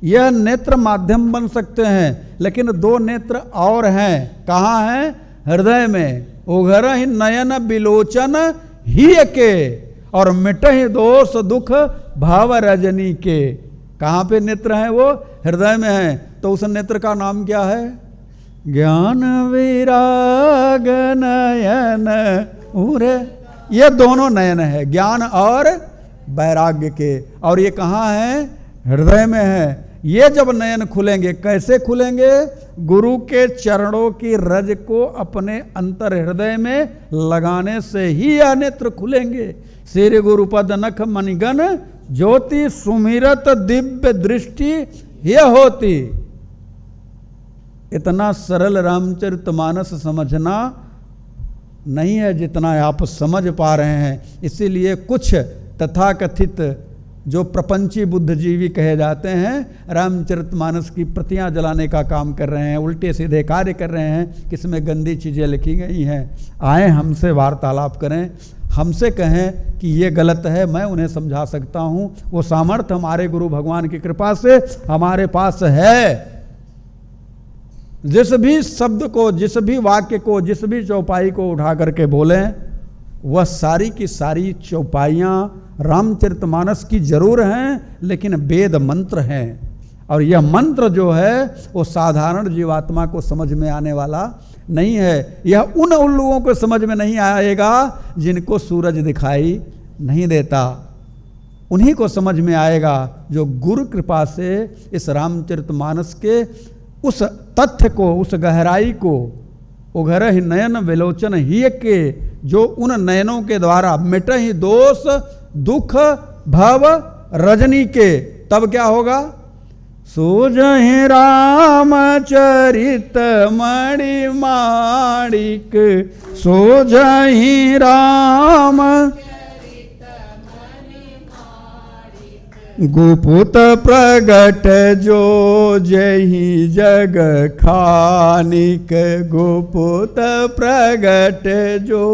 यह नेत्र माध्यम बन सकते हैं, लेकिन दो नेत्र और हैं। कहाँ हैं? हृदय में। उघर ही नयन बिलोचन ही के, और मिटहि दोष दुख भाव रजनी के। कहाँ पे नेत्र हैं? वो हृदय में है। तो उस नेत्र का नाम क्या है? ज्ञान विराग नयन उरे। ये दोनों नयन है, ज्ञान और वैराग्य के, और ये कहाँ है? हृदय में है। ये जब नयन खुलेंगे, कैसे खुलेंगे? गुरु के चरणों की रज को अपने अंतर हृदय में लगाने से ही यह नेत्र खुलेंगे। श्री गुरुपद नख मणिगण ज्योति सुमिरत दिव्य दृष्टि यह होती। इतना सरल रामचरितमानस समझना नहीं है जितना आप समझ पा रहे हैं। इसीलिए कुछ तथाकथित जो प्रपंची बुद्धिजीवी कहे जाते हैं रामचरितमानस की प्रतियां जलाने का काम कर रहे हैं, उल्टे सीधे कार्य कर रहे हैं, किसमें गंदी चीज़ें लिखी गई हैं। आए हमसे वार्तालाप करें, हमसे कहें कि ये गलत है, मैं उन्हें समझा सकता हूँ। वो सामर्थ्य हमारे गुरु भगवान की कृपा से हमारे पास है। जिस भी शब्द को, जिस भी वाक्य को, जिस भी चौपाई को उठा करके बोलें, वह सारी की सारी चौपाइयाँ रामचरितमानस की जरूर हैं, लेकिन वेद मंत्र हैं। और यह मंत्र जो है वो साधारण जीवात्मा को समझ में आने वाला नहीं है। यह उन उल्लुओं को समझ में नहीं आएगा जिनको सूरज दिखाई नहीं देता। उन्हीं को समझ में आएगा जो गुरु कृपा से इस रामचरितमानस के उस तथ्य को, उस गहराई को, उघर ही नयन विलोचन ही के, जो उन नयनों के द्वारा मिटहि दोष दुख भव रजनी के। तब क्या होगा? सूझहि रामचरित मणि माणिक, सूझहि राम गुपुत प्रगट जो जहि जग खानिक, गुपुत प्रगट जो।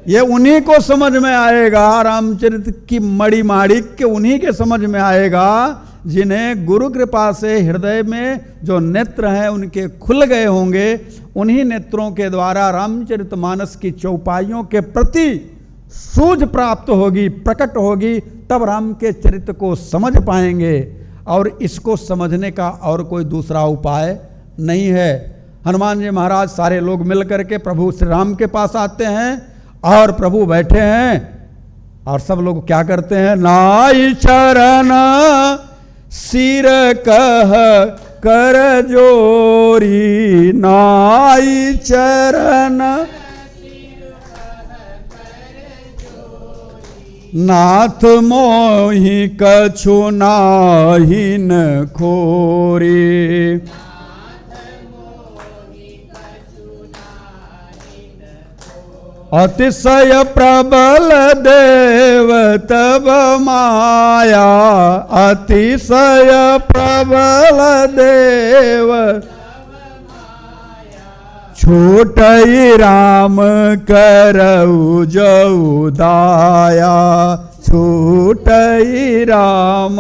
ये उन्हीं को समझ में आएगा, रामचरित की मणि माणिक के उन्हीं के समझ में आएगा जिन्हें गुरु कृपा से हृदय में जो नेत्र हैं उनके खुल गए होंगे। उन्हीं नेत्रों के द्वारा रामचरितमानस की चौपाइयों के प्रति सूझ प्राप्त होगी, प्रकट होगी, तब राम के चरित्र को समझ पाएंगे। और इसको समझने का और कोई दूसरा उपाय नहीं है। हनुमान जी महाराज सारे लोग मिल करके प्रभु श्री राम के पास आते हैं, और प्रभु बैठे हैं, और सब लोग क्या करते हैं? नाई चरण सिर कह कर जोरी, नाई चरण नाथ मोहि कछु नाहिन खोरी। अतिशय प्रबल देव तब माया, अतिशय प्रबल देव छूटई राम करऊ जऊ दाया, छूटई राम।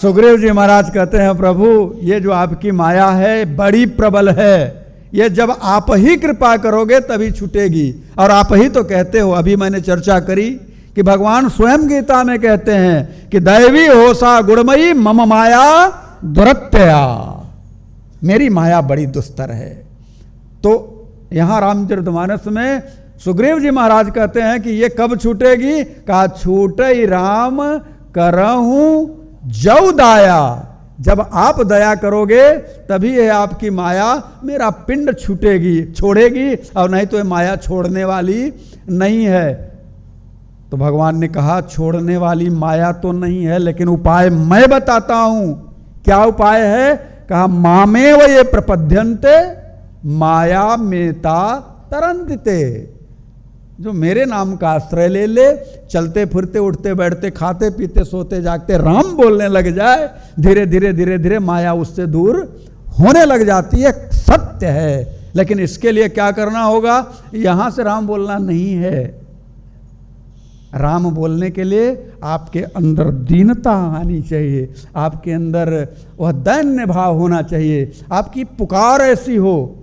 सुग्रीव जी महाराज कहते हैं प्रभु ये जो आपकी माया है बड़ी प्रबल है, ये जब आप ही कृपा करोगे तभी छूटेगी। और आप ही तो कहते हो, अभी मैंने चर्चा करी कि भगवान स्वयं गीता में कहते हैं कि दैवी होसा गुणमयी मम माया दुरत्यया, मेरी माया बड़ी दुस्तर है। तो यहां रामचरितमानस में सुग्रीव जी महाराज कहते हैं कि ये कब छूटेगी? कहा छूटई राम करहूं जऊ दाया, जब आप दया करोगे तभी है आपकी माया मेरा पिंड छूटेगी, छोड़ेगी, और नहीं तो ये माया छोड़ने वाली नहीं है। तो भगवान ने कहा छोड़ने वाली माया तो नहीं है, लेकिन उपाय मैं बताता हूं। क्या उपाय है? कहा मामेव ये प्रपद्यन्ते माया मेता तरंतिते। जो मेरे नाम का आश्रय ले ले, चलते फिरते उठते बैठते खाते पीते सोते जागते राम बोलने लग जाए, धीरे धीरे धीरे धीरे माया उससे दूर होने लग जाती है। सत्य है, लेकिन इसके लिए क्या करना होगा? यहां से राम बोलना नहीं है। राम बोलने के लिए आपके अंदर दीनता आनी चाहिए, आपके अंदर वह दैन्य भाव होना चाहिए, आपकी पुकार ऐसी हो,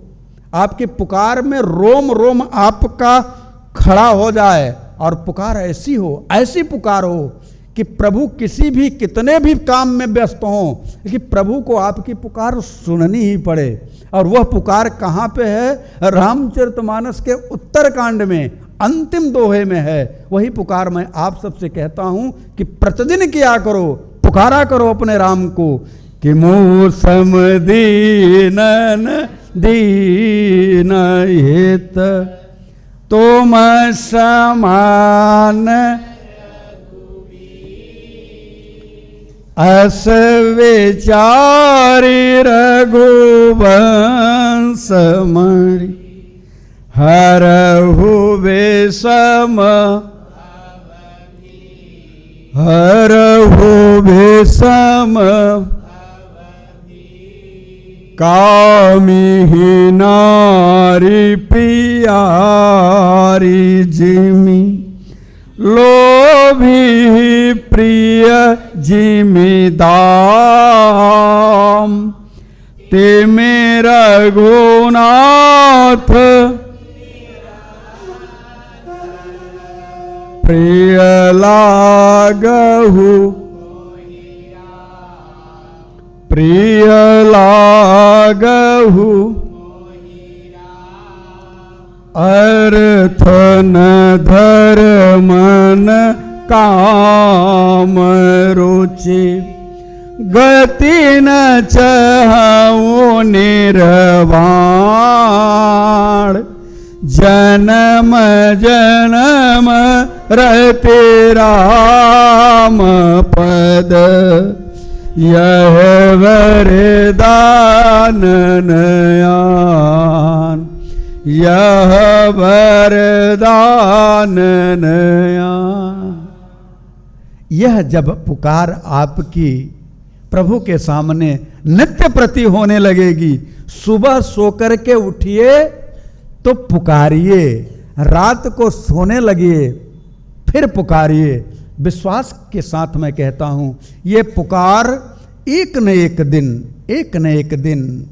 आपकी पुकार में रोम रोम आपका खड़ा हो जाए, और पुकार ऐसी हो, ऐसी पुकार हो कि प्रभु किसी भी कितने भी काम में व्यस्त हों, लेकिन प्रभु को आपकी पुकार सुननी ही पड़े। और वह पुकार कहाँ पे है? रामचरितमानस के उत्तरकांड में अंतिम दोहे में है। वही पुकार मैं आप सबसे कहता हूं कि प्रतिदिन किया करो, पुकारा करो अपने राम को कि मूसम दीनन दीन हित तुम समान अस विचारी रघुवंश मणि हरहु विषम हरहु विषम कामिहि नारी प्रियारी जिमि लोभी प्रिय जिमि दाम ते मेरा रघुनाथ प्रिय लागहु प्रिय लागहु अर्थ न धर्मन काम रुचि गति न चाहूं निर्वाण जन्म जन्म रते राम पद यह वरदान नयान यह वरदान नयान। यह जब पुकार आपकी प्रभु के सामने नित्य प्रति होने लगेगी, सुबह सोकर के उठिए तो पुकारिए, रात को सोने लगिए फिर पुकारिए। विश्वास के साथ मैं कहता हूं ये पुकार एक न एक दिन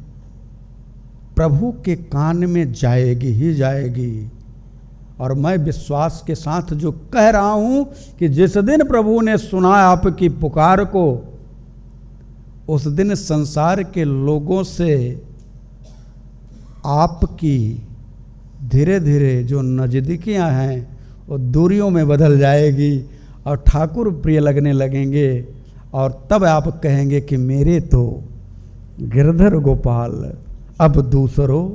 प्रभु के कान में जाएगी ही जाएगी। और मैं विश्वास के साथ जो कह रहा हूं कि जिस दिन प्रभु ने सुना आपकी पुकार को, उस दिन संसार के लोगों से आपकी धीरे धीरे जो नजदीकियां हैं वो दूरियों में बदल जाएगी और ठाकुर प्रिय लगने लगेंगे। और तब आप कहेंगे कि मेरे तो गिरधर गोपाल अब दूसरों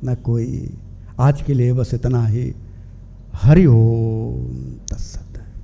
न कोई। आज के लिए बस इतना ही। हरि ओम तत्सत।